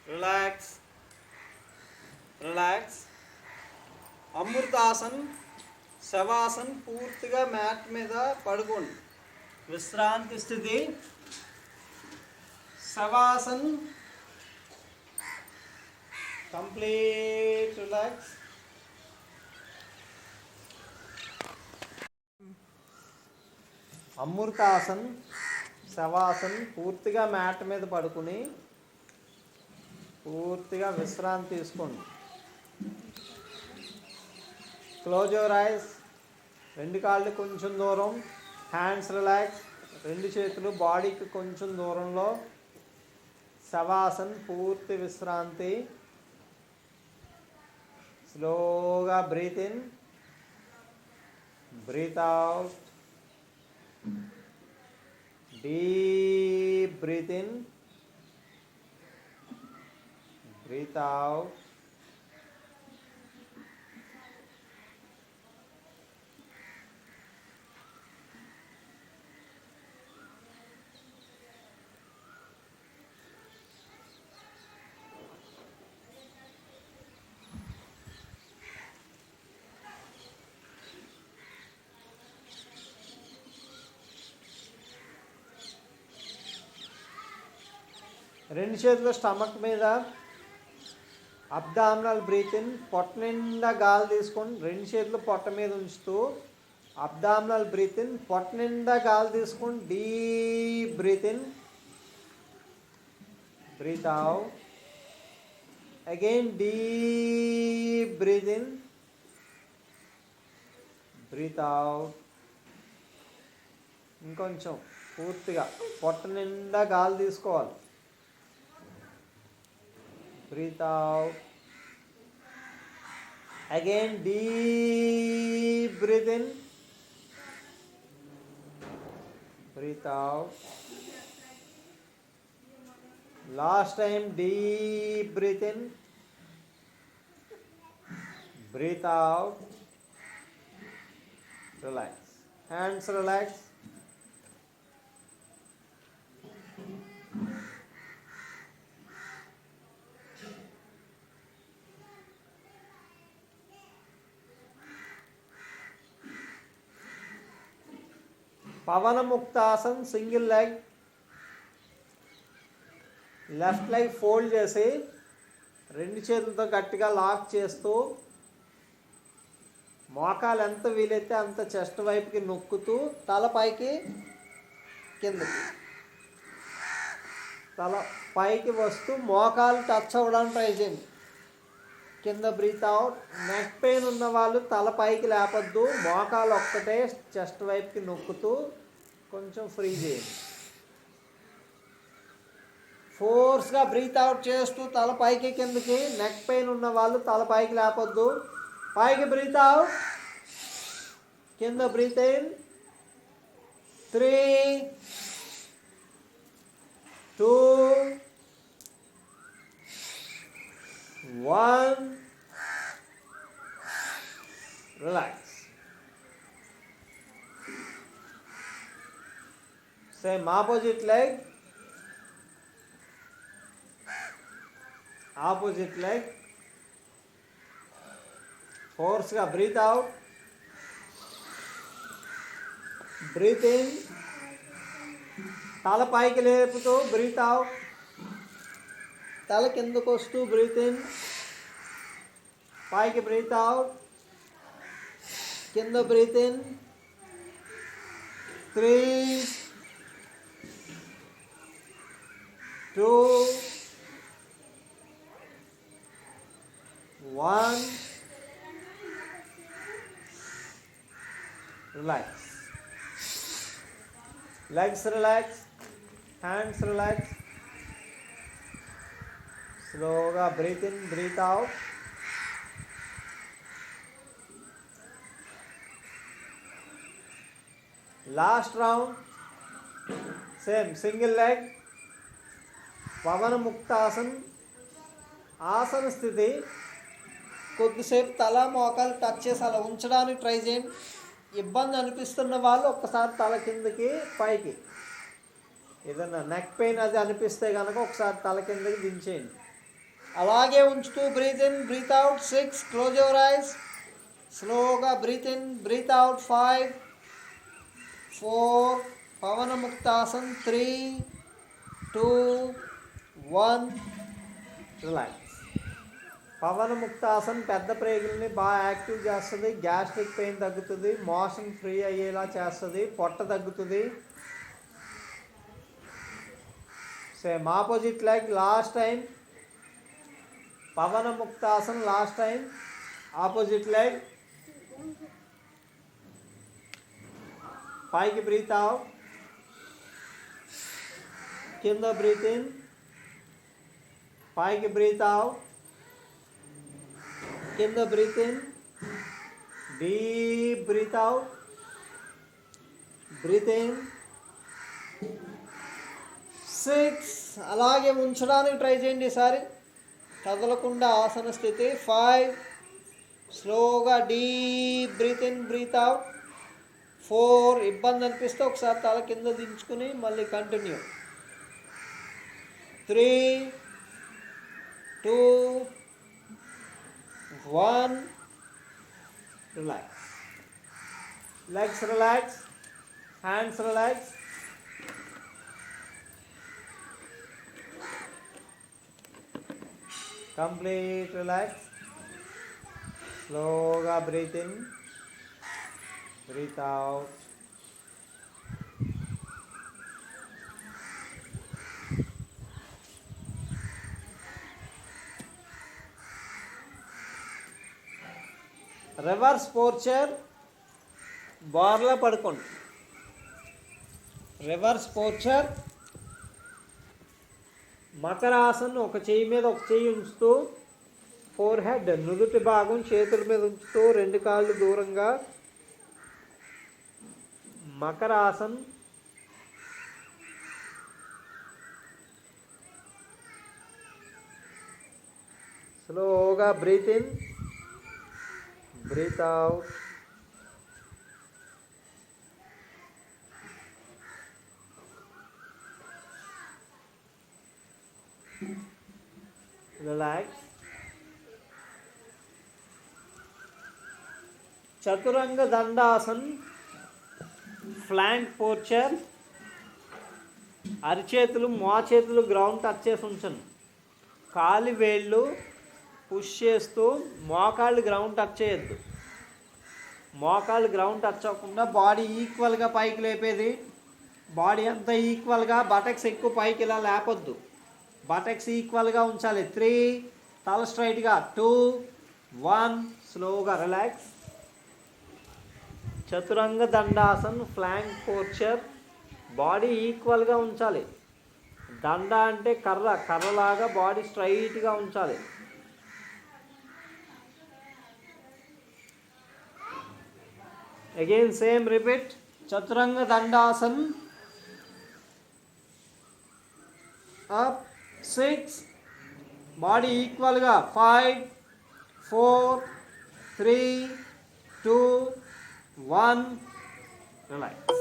रिलैक्स रिलैक्स, अमृतासन, शवासन पूर्तिगा मैट మీద పడుకోండి విశ్రాంతి స్థితి शवासन कंप्लीट रिलैक्स అమృతాసన్ శవాసన్ పూర్తిగా మ్యాట్ మీద పడుకుని పూర్తిగా విశ్రాంతి తీసుకోండి క్లోజ్ యువర్ ఐస్ రెండు కాళ్ళు కొంచెం దూరం హ్యాండ్స్ రిలాక్స్ రెండు చేతులు బాడీకి కొంచెం దూరంలో శవాసన్ పూర్తి విశ్రాంతి స్లోగా breath in breath out deep breath in breath out రెండు చేతులు స్టమక్ మీద అబ్డామినల్ బ్రీత్ ఇన్ పొట్ట నిండా గాలి తీసుకొని రెండు చేతులు పొట్ట మీద ఉంచుతూ అబ్డామినల్ బ్రీత్ ఇన్ పొట్ట నిండా గాలి తీసుకొని deep breath in breath out again deep breath in breath out ఇంకొంచెం పూర్తిగా పొట్ట నిండా గాలి తీసుకోవాలి breathe out again deep breathe in breathe out last time deep breathe in breathe out relax hands relax Pavana Muktasana single leg left leg fold చేసి రెండు చేతులతో గట్టిగా లాక్ చేస్తూ మోకాలు ఎంత వీలైతే అంత చెస్ట్ వైపుకి నొక్కుతూ తల పైకి కిందకి తల పైకి వస్తూ మోకాలు టచ్ అవ్వడానికి ట్రై చేయండి కింద బ్రీత్ అవుట్ నెక్ పెయిన్ ఉన్న వాళ్ళు తల పైకి లేపద్దు మోకాలు ఒక్కటే చెస్ట్ వైపుకి నొక్కుతూ కొంచెం ఫ్రీ చేయండి ఫోర్స్గా బ్రీత్ అవుట్ చేస్తూ తల పైకి కిందకి నెక్ పెయిన్ ఉన్న వాళ్ళు తల పైకి లేపొద్దు పైకి బ్రీత్ అవుట్ కింద breath in 3 2 1 relax same opposite leg force ga breathe out breathe in తల పైకి లేపుతూ బ్రీత్ అవుట్, తల కిందకు వస్తూ బ్రీత్ ఇన్, పైకి బ్రీత్ అవుట్, కింద breath in. 3, 2, 1. Relax. Legs relax, hands relax. Slowly breathe in, breathe out. Last round, same single leg, పవన ముక్తాసన్. ఆసన స్థితి కొద్దిసేపు తల మోకాలు టచ్ చేసి అలా ఉంచడానికి ట్రై చేయండి. ఇబ్బంది అనిపిస్తున్న వాళ్ళు ఒక్కసారి తల కిందకి పైకి, ఏదన్నా నెక్ పెయిన్ అది అనిపిస్తే కనుక ఒకసారి తల కిందకి దించేయండి. అలాగే ఉంచుతూ breath in, breath out. 6, close your eyes. స్లోగా breath in, breath out. 5, 4, Pawan ముక్తాసన్. 3, 2, 1. Relax. పవన ముక్తాసన్ పెద్ద ప్రేగుల్ని బాగా యాక్టివ్ చేస్తుంది, గ్యాస్ట్రిక్ పెయిన్ తగ్గుతుంది, మోషన్ ఫ్రీ అయ్యేలా చేస్తుంది, పొట్ట తగ్గుతుంది. Same opposite leg. Last time పవన ముక్తాసన్, లాస్ట్ టైం ఆపోజిట్ లెగ్. పైకి బ్రీత్ అవుట్, కింద బ్రీత్ ఇన్, పైకి బ్రీత్ అవుట్, కింద breath in, deep breath out, breath in. 6, అలాగే ఉంచడానికి ట్రై చేయండి ఈసారి కదలకుండా ఆసన స్థితి. 5, స్లోగా deep breath in, breath out. 4, ఇబ్బంది అనిపిస్తే ఒకసారి తల కింద దించుకుని మళ్ళీ continue. 3, 2, 1. Relax. Legs relax, hands relax. Complete relax. స్లోగా breath in, breath out. Reverse posture, బార్లా పడుకోండి. Reverse posture, Makarasana. ఒక చెయ్యి మీద ఒక చెయ్యి ఉంచుతూ ఫోర్ హెడ్, నుదుటి భాగం చేతుల మీద ఉంచుతూ 2 కాళ్ళు దూరంగా. మకరాసన్. స్లోగా breath in, breath out. Relax. Chaturanga Dandasana, plank posture. అరిచేతులు మోచేతులు గ్రౌండ్ టచ్ చేసి ఉంచండి. కాలి వేళ్ళు పుష్ చేస్తూ మోకాళ్ళు గ్రౌండ్ టచ్ చేయొద్దు. మోకాళ్ళు గ్రౌండ్ టచ్ అవ్వకుండా బాడీ ఈక్వల్గా పైకి లేపేది. బాడీ అంతా ఈక్వల్గా, బటక్స్ ఎక్కువ పైకి ఇలా లేపొద్దు. బటక్స్ ఈక్వల్గా ఉంచాలి. 3, తల స్ట్రైట్గా. 2, 1. స్లోగా relax. Chaturanga Dandasana, plank పోర్చర్. Body ఈక్వల్గా ఉంచాలి. దండ అంటే కర్ర, కర్రలాగా బాడీ స్ట్రైట్గా ఉంచాలి. Again same repeat. Chaturanga Dandasana. Up. 6, body ఈక్వల్గా. 5, 4, 3, 2, 1. Relax.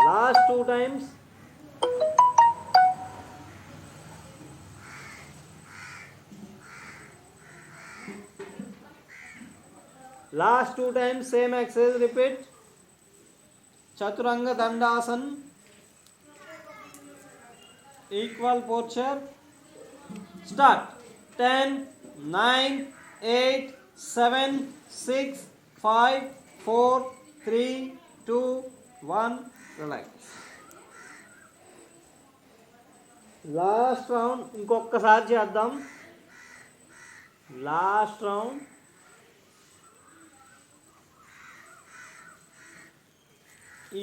Last 2 times. Last 2 times same exercise repeat. Chaturanga Dandasana. Equal posture start 10 9 8 7 6 5 4 3 2 1 relax. Last round ఇంకొకసారి చేద్దాం. లాస్ట్ రౌండ్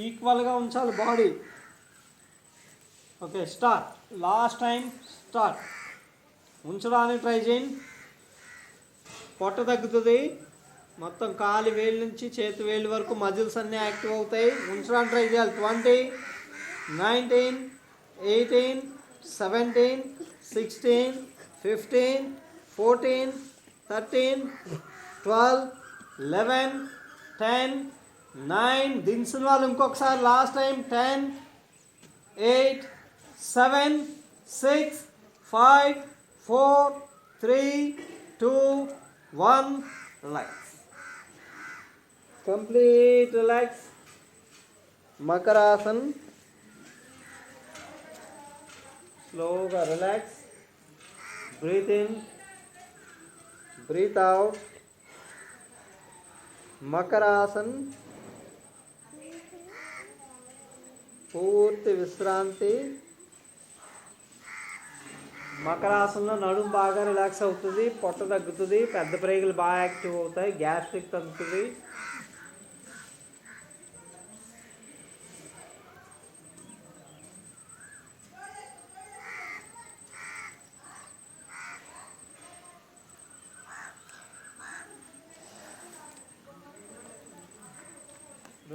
ఈక్వల్గా ఉంచాలి body. Okay start. Last time start. ఉంచడానికి ట్రై చేయండి. పొట్ట తగ్గుతుంది. మొత్తం కాలి వేలు నుంచి చేతి వేలు వరకు మజిల్స్ అన్నీ యాక్టివ్ అవుతాయి. ఉంచడానికి ట్రై చేయాలి. 20 19 18 17 16 15 14 13 12 11 10 9. దించిన వాళ్ళు ఇంకొకసారి last time 10 8 7 6 5 4 3 2 1 relax. Complete relax. Makarasana. స్లోగా relax. Breath in, breath out. Makarasana. పూర్తి విశ్రాంతి. మకరాసనంలో నడుము బాగా రిలాక్స్ అవుతుంది, పొట్ట తగ్గుతుంది, పెద్ద ప్రేగులు బాగా యాక్టివ్ అవుతాయి, గ్యాస్ట్రిక్ తగ్గుతుంది.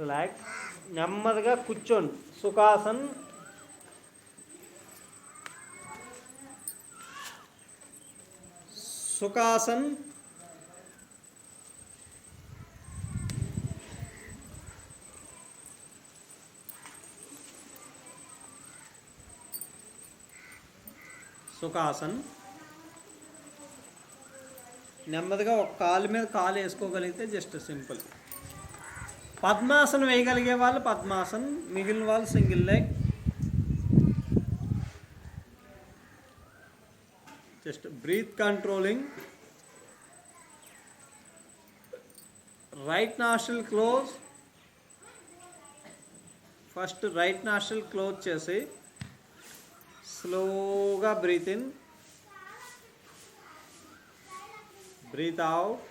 రిలాక్స్. నెమ్మదిగా కూర్చోండి. సుఖాసన్. సుఖాసన్. సుఖాసన్. నెమ్మదిగా ఒక కాలు మీద కాలు వేసుకోగలిగితే జస్ట్ సింపుల్. పద్మాసనం వేయగలిగే వాళ్ళు పద్మాసన్, మిగిలిన వాళ్ళు single leg. Just breath controlling. Right nostril close. First right nostril close చేసి స్లోగా breath in, breath out.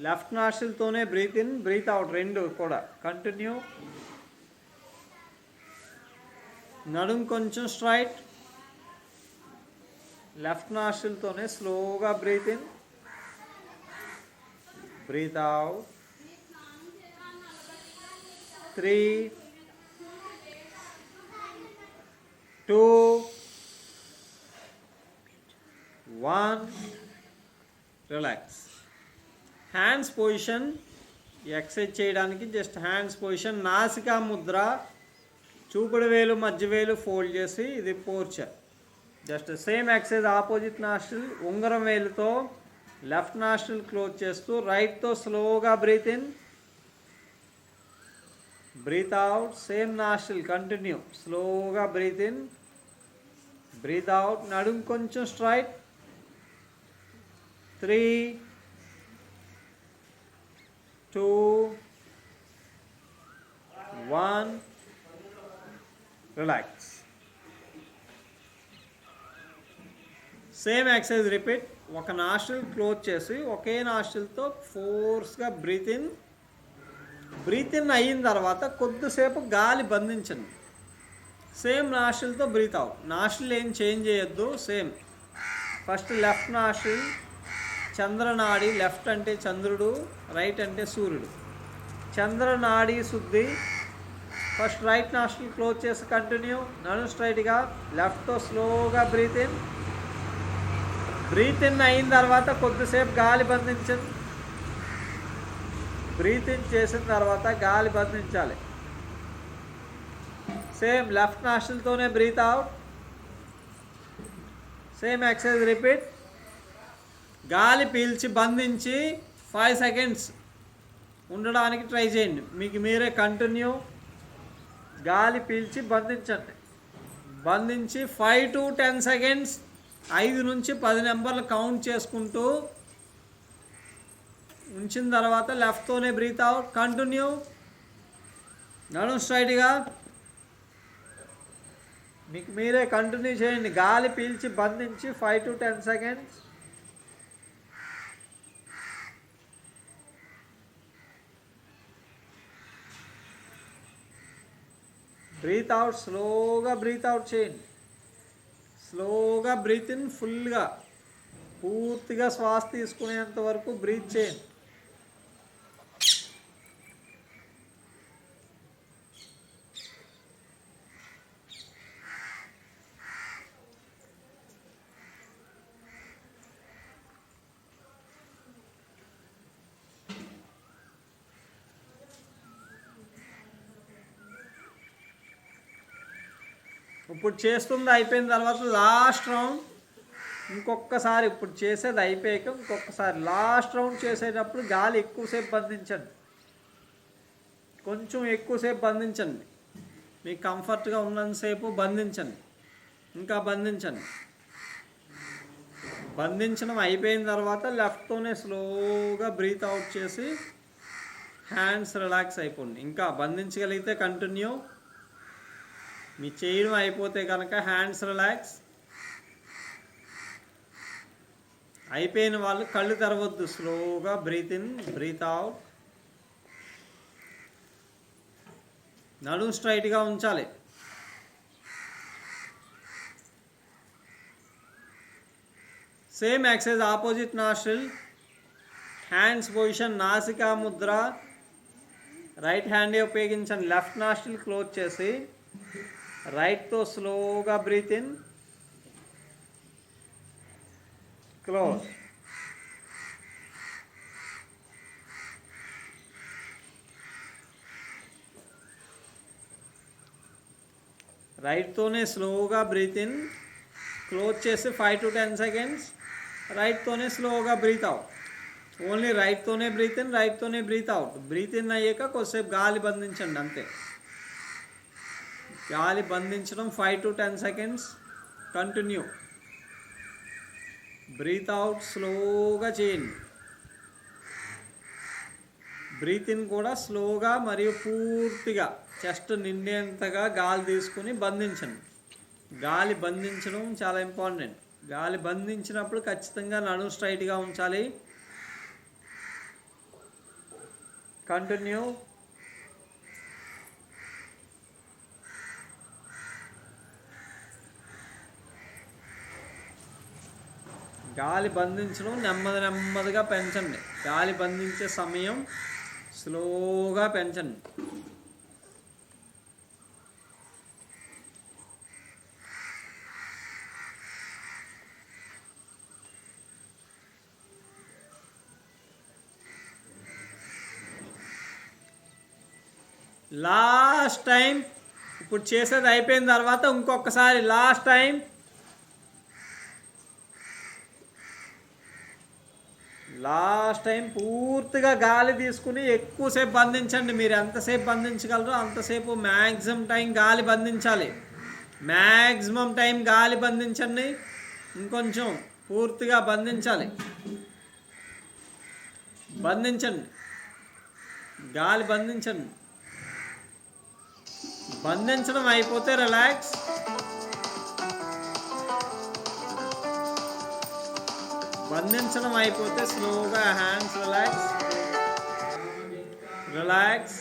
Left నాస్ట్రిల్తోనే బ్రీత్ ఇన్, బ్రీత్ అవుట్ రెండు కూడా కంటిన్యూ. నడుము కొంచెం స్ట్రైట్. లెఫ్ట్ నాస్ట్రిల్తోనే స్లోగా breath in, breath out. 3 2 1 relax. Hands position. Exercise చేయడానికి just hands position. Nasika Mudra. చూపుడు వేలు మధ్య వేలు ఫోల్డ్ చేసి ఇది posture. Just same exercise opposite nostril. ఉంగరం వేలుతో లెఫ్ట్ నాస్ట్రిల్ క్లోజ్ చేస్తూ రైట్తో స్లోగా breath in, breath out. Same nostril continue. స్లోగా బ్రీత్ ఇన్, బ్రీత్ అవుట్. నడుము కొంచెం straight. 3 2 1 relax. Same exercise repeat. ఒక నాస్ట్రిల్ క్లోజ్ చేసి ఒకే నాస్ట్రిల్తో ఫోర్స్గా బ్రీత్ ఇన్. బ్రీత్ ఇన్ అయిన తర్వాత కొద్దిసేపు గాలి బంధించండి. సేమ్ నాస్ట్రిల్తో బ్రీత్ అవుట్. నాస్ట్రిల్ ఏం చేంజ్ చేయొద్దు. సేమ్. ఫస్ట్ లెఫ్ట్ నాస్ట్రిల్ చంద్రనాడి. లెఫ్ట్ అంటే చంద్రుడు, రైట్ అంటే సూర్యుడు. చంద్రనాడి శుద్ధి. ఫస్ట్ రైట్ నాస్ట్రిల్ క్లోజ్ చేసి కంటిన్యూ. నడుము స్ట్రైట్గా. లెఫ్ట్తో స్లోగా బ్రీత్ ఇన్. బ్రీత్ ఇన్ అయిన తర్వాత కొద్దిసేపు గాలి బంధించండి. బ్రీత్ ఇన్ చేసిన తర్వాత గాలి బంధించాలి. సేమ్ లెఫ్ట్ నాస్ట్రిల్తోనే breath out. Same exercise repeat. గాలి పీల్చి బంధించి 5 సెకండ్స్ ఉండడానికి ట్రై చేయండి. మీకు మీరే కంటిన్యూ. గాలి పీల్చి బంధించండి. బంధించి 5 to 10 సెకండ్స్ 5 నుంచి 10 నెంబర్లు కౌంట్ చేసుకుంటూ ఉంచిన తర్వాత లెఫ్ట్తోనే బ్రీత్ అవుట్. కంటిన్యూ. నడుము స్ట్రైట్గా మీకు మీరే కంటిన్యూ చేయండి. గాలి పీల్చి బంధించి 5 to 10 సెకండ్స్. Breath out. స్లోగా బ్రీత్ అవుట్ చేయండి. స్లోగా బ్రీత్ ఇన్. ఫుల్గా పూర్తిగా శ్వాస తీసుకునేంత వరకు బ్రీత్ చేయండి. ఇప్పుడు చేస్తుంది అయిపోయిన తర్వాత లాస్ట్ రౌండ్ ఇంకొకసారి, ఇప్పుడు చేసేది అయిపోయాక ఇంకొకసారి లాస్ట్ రౌండ్ చేసేటప్పుడు గాలి ఎక్కువసేపు బంధించండి. కొంచెం ఎక్కువసేపు బంధించండి. మీకు కంఫర్ట్గా ఉన్నంతసేపు బంధించండి. ఇంకా బంధించండి. బంధించడం అయిపోయిన తర్వాత లెఫ్ట్తోనే స్లోగా బ్రీత్ అవుట్ చేసి హ్యాండ్స్ రిలాక్స్ అయిపోండి. ఇంకా బంధించగలిగితే కంటిన్యూ. మీ చేయడం అయిపోతే కనుక హ్యాండ్స్ రిలాక్స్. అయిపోయిన వాళ్ళు కళ్ళు తెరవద్దు. స్లోగా బ్రీత్ ఇన్, బ్రీత్ అవుట్. నడుము స్ట్రైట్గా ఉంచాలి. Same exercise opposite nostril. Hands position Nasika Mudra. Right hand ఉపయోగించండి. లెఫ్ట్ నాస్ట్రిల్ క్లోజ్ చేసి రైట్తో స్లోగా బ్రీత్ ఇన్, క్లోజ్. రైట్తోనే స్లోగా బ్రీత్ ఇన్, క్లోజ్ చేసి 5 to 10 సెకండ్స్. రైట్తోనే స్లోగా బ్రీత్ అవుట్. ఓన్లీ రైట్తోనే బ్రీత్ ఇన్, రైట్తోనే బ్రీత్ అవుట్. బ్రీత్ ఇన్ అయ్యాక కొద్దిసేపు గాలి బంధించండి అంతే. గాలి బంధించడం 5 to 10 seconds. Continue. Breath out స్లోగా చేయండి. బ్రీత్ ఇన్ కూడా స్లోగా మరియు పూర్తిగా చెస్ట్ నిండేంతగా గాలి తీసుకుని బంధించండి. గాలి బంధించడం చాలా ఇంపార్టెంట్. గాలి బంధించినప్పుడు ఖచ్చితంగా నడుము స్ట్రైట్గా ఉంచాలి. కంటిన్యూ. గాలి బంధించడం నెమ్మదిగా పెంచండి. గాలి బంధించే సమయం స్లోగా పెంచండి. Last time. ఇప్పుడు చేసేది అయిపోయిన తర్వాత ఇంకొకసారి లాస్ట్ టైం. లాస్ట్ టైం పూర్తిగా గాలి తీసుకుని ఎక్కువసేపు బంధించండి. మీరు ఎంతసేపు బంధించగలరో అంతసేపు మ్యాక్సిమం టైం గాలి బంధించాలి. మ్యాక్సిమం టైం గాలి బంధించండి. ఇంకొంచెం పూర్తిగా బంధించాలి. బంధించండి. గాలి బంధించండి. బంధించడం అయిపోతే రిలాక్స్. బంధించడం అయిపోతే స్లోగా hands relax, relax.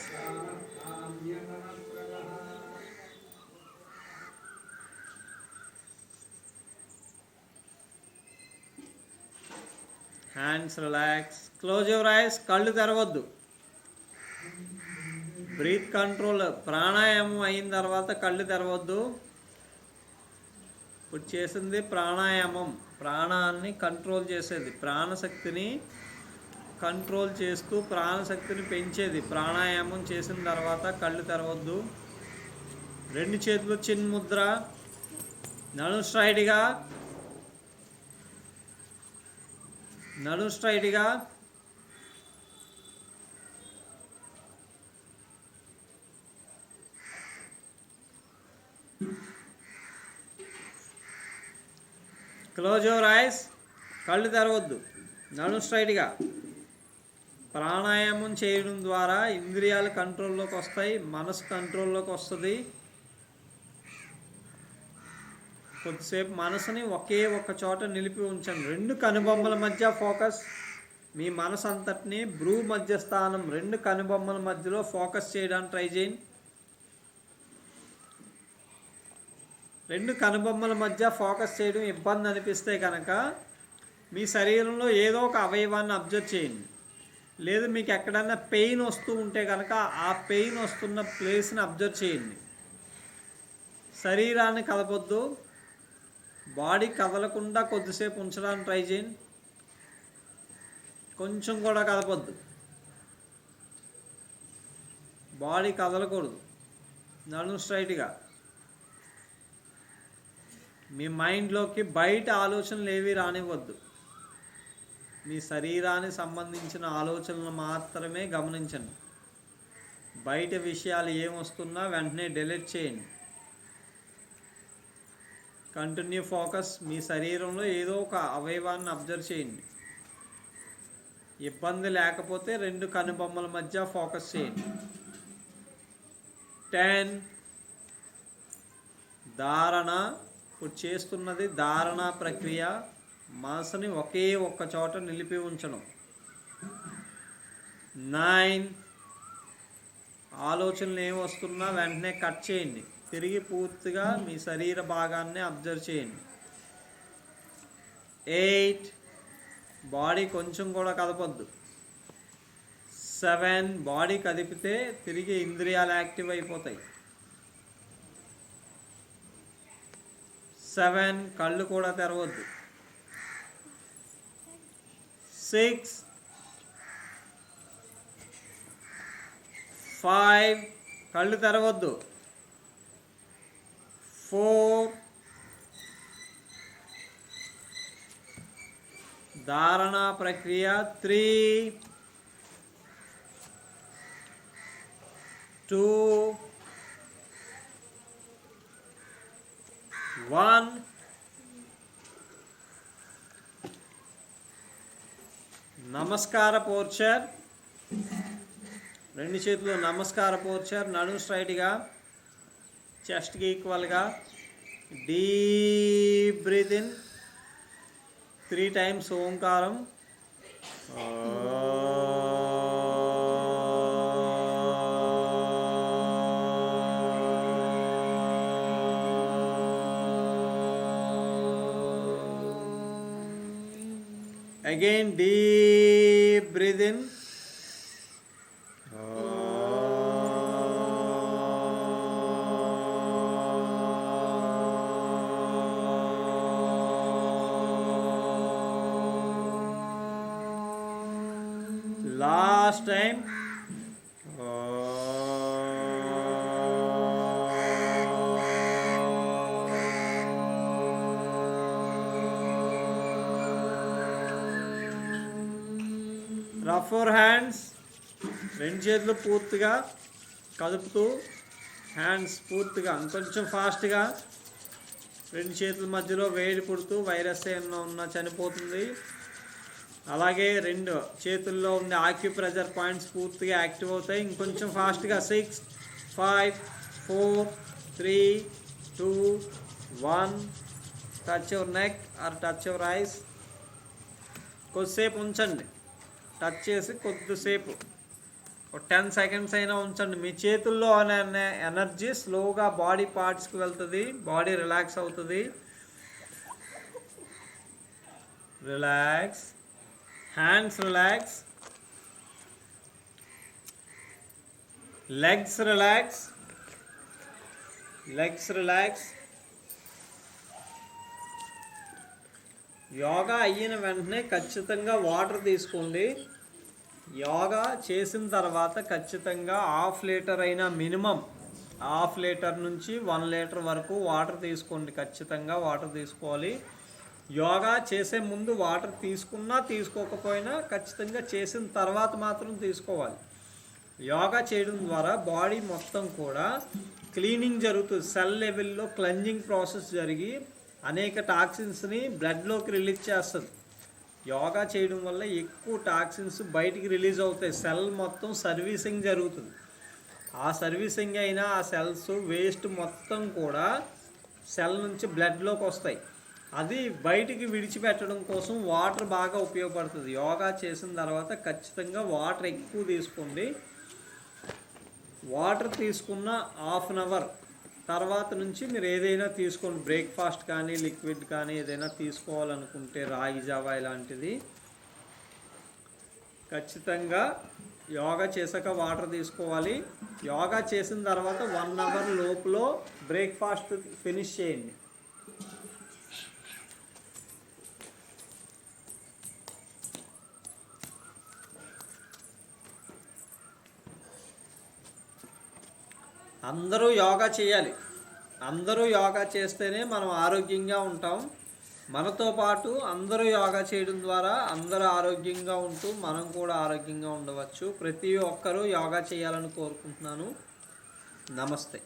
Hands relax. Close your ice. కళ్ళు తెరవద్దు. Breath control. ప్రాణాయామం అయిన తర్వాత కళ్ళు తెరవద్దు. ఇప్పుడు చేసింది ప్రాణాయామం. ప్రాణాన్ని కంట్రోల్ చేసేది, ప్రాణశక్తిని కంట్రోల్ చేస్తూ ప్రాణశక్తిని పెంచేది. ప్రాణాయామం చేసిన తర్వాత కళ్ళు తెరవద్దు. రెండు చేతులు చిన్ ముద్ర. నడుము స్ట్రైట్గా, నడుము స్ట్రైట్గా. Close your ice. కళ్ళు తెరవద్దు. నడుము స్ట్రైట్గా. ప్రాణాయామం చేయడం ద్వారా ఇంద్రియాలు కంట్రోల్లోకి వస్తాయి, మనసు కంట్రోల్లోకి వస్తుంది. కొద్దిసేపు మనసుని ఒకే ఒక్క చోట నిలిపి ఉంచండి. 2 కనుబొమ్మల మధ్య ఫోకస్. మీ మనసు అంతటిని బ్రూ మధ్య స్థానం 2 కనుబొమ్మల మధ్యలో ఫోకస్ చేయడానికి ట్రై చేయండి. 2 కనుబొమ్మల మధ్య ఫోకస్ చేయడం ఇబ్బంది అనిపిస్తే కనుక మీ శరీరంలో ఏదో ఒక అవయవాన్ని అబ్జర్వ్ చేయండి. లేదు మీకు ఎక్కడన్నా పెయిన్ వస్తూ ఉంటే కనుక ఆ పెయిన్ వస్తున్న ప్లేస్ని అబ్జర్వ్ చేయండి. శరీరాన్ని కదపొద్దు. బాడీ కదలకుండా కొద్దిసేపు ఉంచడానికి ట్రై చేయండి. కొంచెం కూడా కదపొద్దు. బాడీ కదలకూడదు. నడుము స్ట్రైట్గా. మీ మైండ్లోకి బయట ఆలోచనలు ఏవి రానివ్వద్దు. మీ శరీరానికి సంబంధించిన ఆలోచనలు మాత్రమే గమనించండి. బయట విషయాలు ఏమొస్తున్నా వెంటనే డిలీట్ చేయండి. Continue focus. మీ శరీరంలో ఏదో ఒక అవయవాన్ని అబ్జర్వ్ చేయండి. ఇబ్బంది లేకపోతే 2 కనుబొమ్మల మధ్య ఫోకస్ చేయండి. 10. ధారణ. ఇప్పుడు చేస్తున్నది ధారణ ప్రక్రియ. మనసుని ఒకే ఒక్క చోట నిలిపి ఉంచడం. 9. ఆలోచనలు ఏమి వస్తున్నా వెంటనే కట్ చేయండి. తిరిగి పూర్తిగా మీ శరీర భాగాన్ని అబ్జర్వ్ చేయండి. 8. బాడీ కొంచెం కూడా కదపొద్దు. 7. బాడీ కదిపితే తిరిగి ఇంద్రియాలు యాక్టివ్ అయిపోతాయి. 7. కళ్ళు కూడా తెరవద్దు. 6. 5. కళ్ళు తెరవద్దు. 4. ధారణ ప్రక్రియ. 3. 2. 1. నమస్కార పోర్చర్. 2 చేతులు నమస్కార పోర్చర్. నడుము స్ట్రైట్గా, చెస్ట్కి ఈక్వల్గా. Deep breath in. 3 times ఓంకారం. Again deep breathe in. Last time. Rough four hands. 2 చేతులు పూర్తిగా కదుపుతూ, హ్యాండ్స్ పూర్తిగా ఇంకొంచెం ఫాస్ట్గా. 2 చేతుల మధ్యలో వేడి పుడుతూ వైరస్ ఏమన్నా ఉన్నా చనిపోతుంది. అలాగే 2 చేతుల్లో ఉండే ఆక్యుప్రెషర్ పాయింట్స్ పూర్తిగా యాక్టివ్ అవుతాయి. ఇంకొంచెం ఫాస్ట్గా. 6, 5, 4, 3, 2, 1. Touch your neck are touch your ice. కొద్దిసేపు ఉంచండి. టచ్ చేసి కొద్దిసేపు 10 seconds అయినా ఉంచండి. మీ చేతుల్లో అనే ఎనర్జీ స్లోగా బాడీ పార్ట్స్కి వెళ్తుంది. బాడీ రిలాక్స్ అవుతుంది. Relax. Hands relax. Legs relax. Legs relax. Yoga అయిన వెంటనే ఖచ్చితంగా వాటర్ తీసుకోండి. యోగా చేసిన తర్వాత ఖచ్చితంగా 1/2 లీటర్ అయినా మినిమం 1/2 లీటర్ నుంచి 1 లీటర్ వరకు వాటర్ తీసుకోండి. ఖచ్చితంగా వాటర్ తీసుకోవాలి. యోగా చేసే ముందు వాటర్ తీసుకున్నా తీసుకోకపోయినా ఖచ్చితంగా చేసిన తర్వాత మాత్రం తీసుకోవాలి. యోగా చేయడం ద్వారా బాడీ మొత్తం కూడా క్లీనింగ్ జరుగుతుంది. సెల్ లెవెల్లో క్లెన్జింగ్ ప్రాసెస్ జరిగి అనేక టాక్సిన్స్ని బ్లడ్లోకి రిలీజ్ చేస్తుంది. యోగా చేయడం వల్ల ఎక్కువ టాక్సిన్స్ బయటికి రిలీజ్ అవుతాయి. సెల్ మొత్తం సర్వీసింగ్ జరుగుతుంది. ఆ సర్వీసింగ్ అయినా ఆ సెల్స్ వేస్ట్ మొత్తం కూడా సెల్ నుంచి బ్లడ్లోకి వస్తాయి. అది బయటికి విడిచిపెట్టడం కోసం వాటర్ బాగా ఉపయోగపడుతుంది. యోగా చేసిన తర్వాత ఖచ్చితంగా వాటర్ ఎక్కువ తీసుకోండి. వాటర్ తీసుకున్న హాఫ్ అన్ అవర్ తర్వాత నుంచి మీరు ఏదైనా తీసుకోండి. బ్రేక్ఫాస్ట్ కానీ లిక్విడ్ కానీ ఏదైనా తీసుకోవాలనుకుంటే రాగి జావా ఇలాంటిది ఖచ్చితంగా యోగా చేశాక వాటర్ తీసుకోవాలి. యోగా చేసిన తర్వాత 1 అవర్ లోపులో బ్రేక్ఫాస్ట్ ఫినిష్ చేయండి. అందరూ యోగా చేయాలి. అందరూ యోగా చేస్తేనే మనం ఆరోగ్యంగా ఉంటాం. మనతో పాటు అందరూ యోగా చేయడం ద్వారా అందరూ ఆరోగ్యంగా ఉంటూ మనం కూడా ఆరోగ్యంగా ఉండవచ్చు. ప్రతి ఒక్కరూ యోగా చేయాలని కోరుకుంటున్నాను. నమస్తే.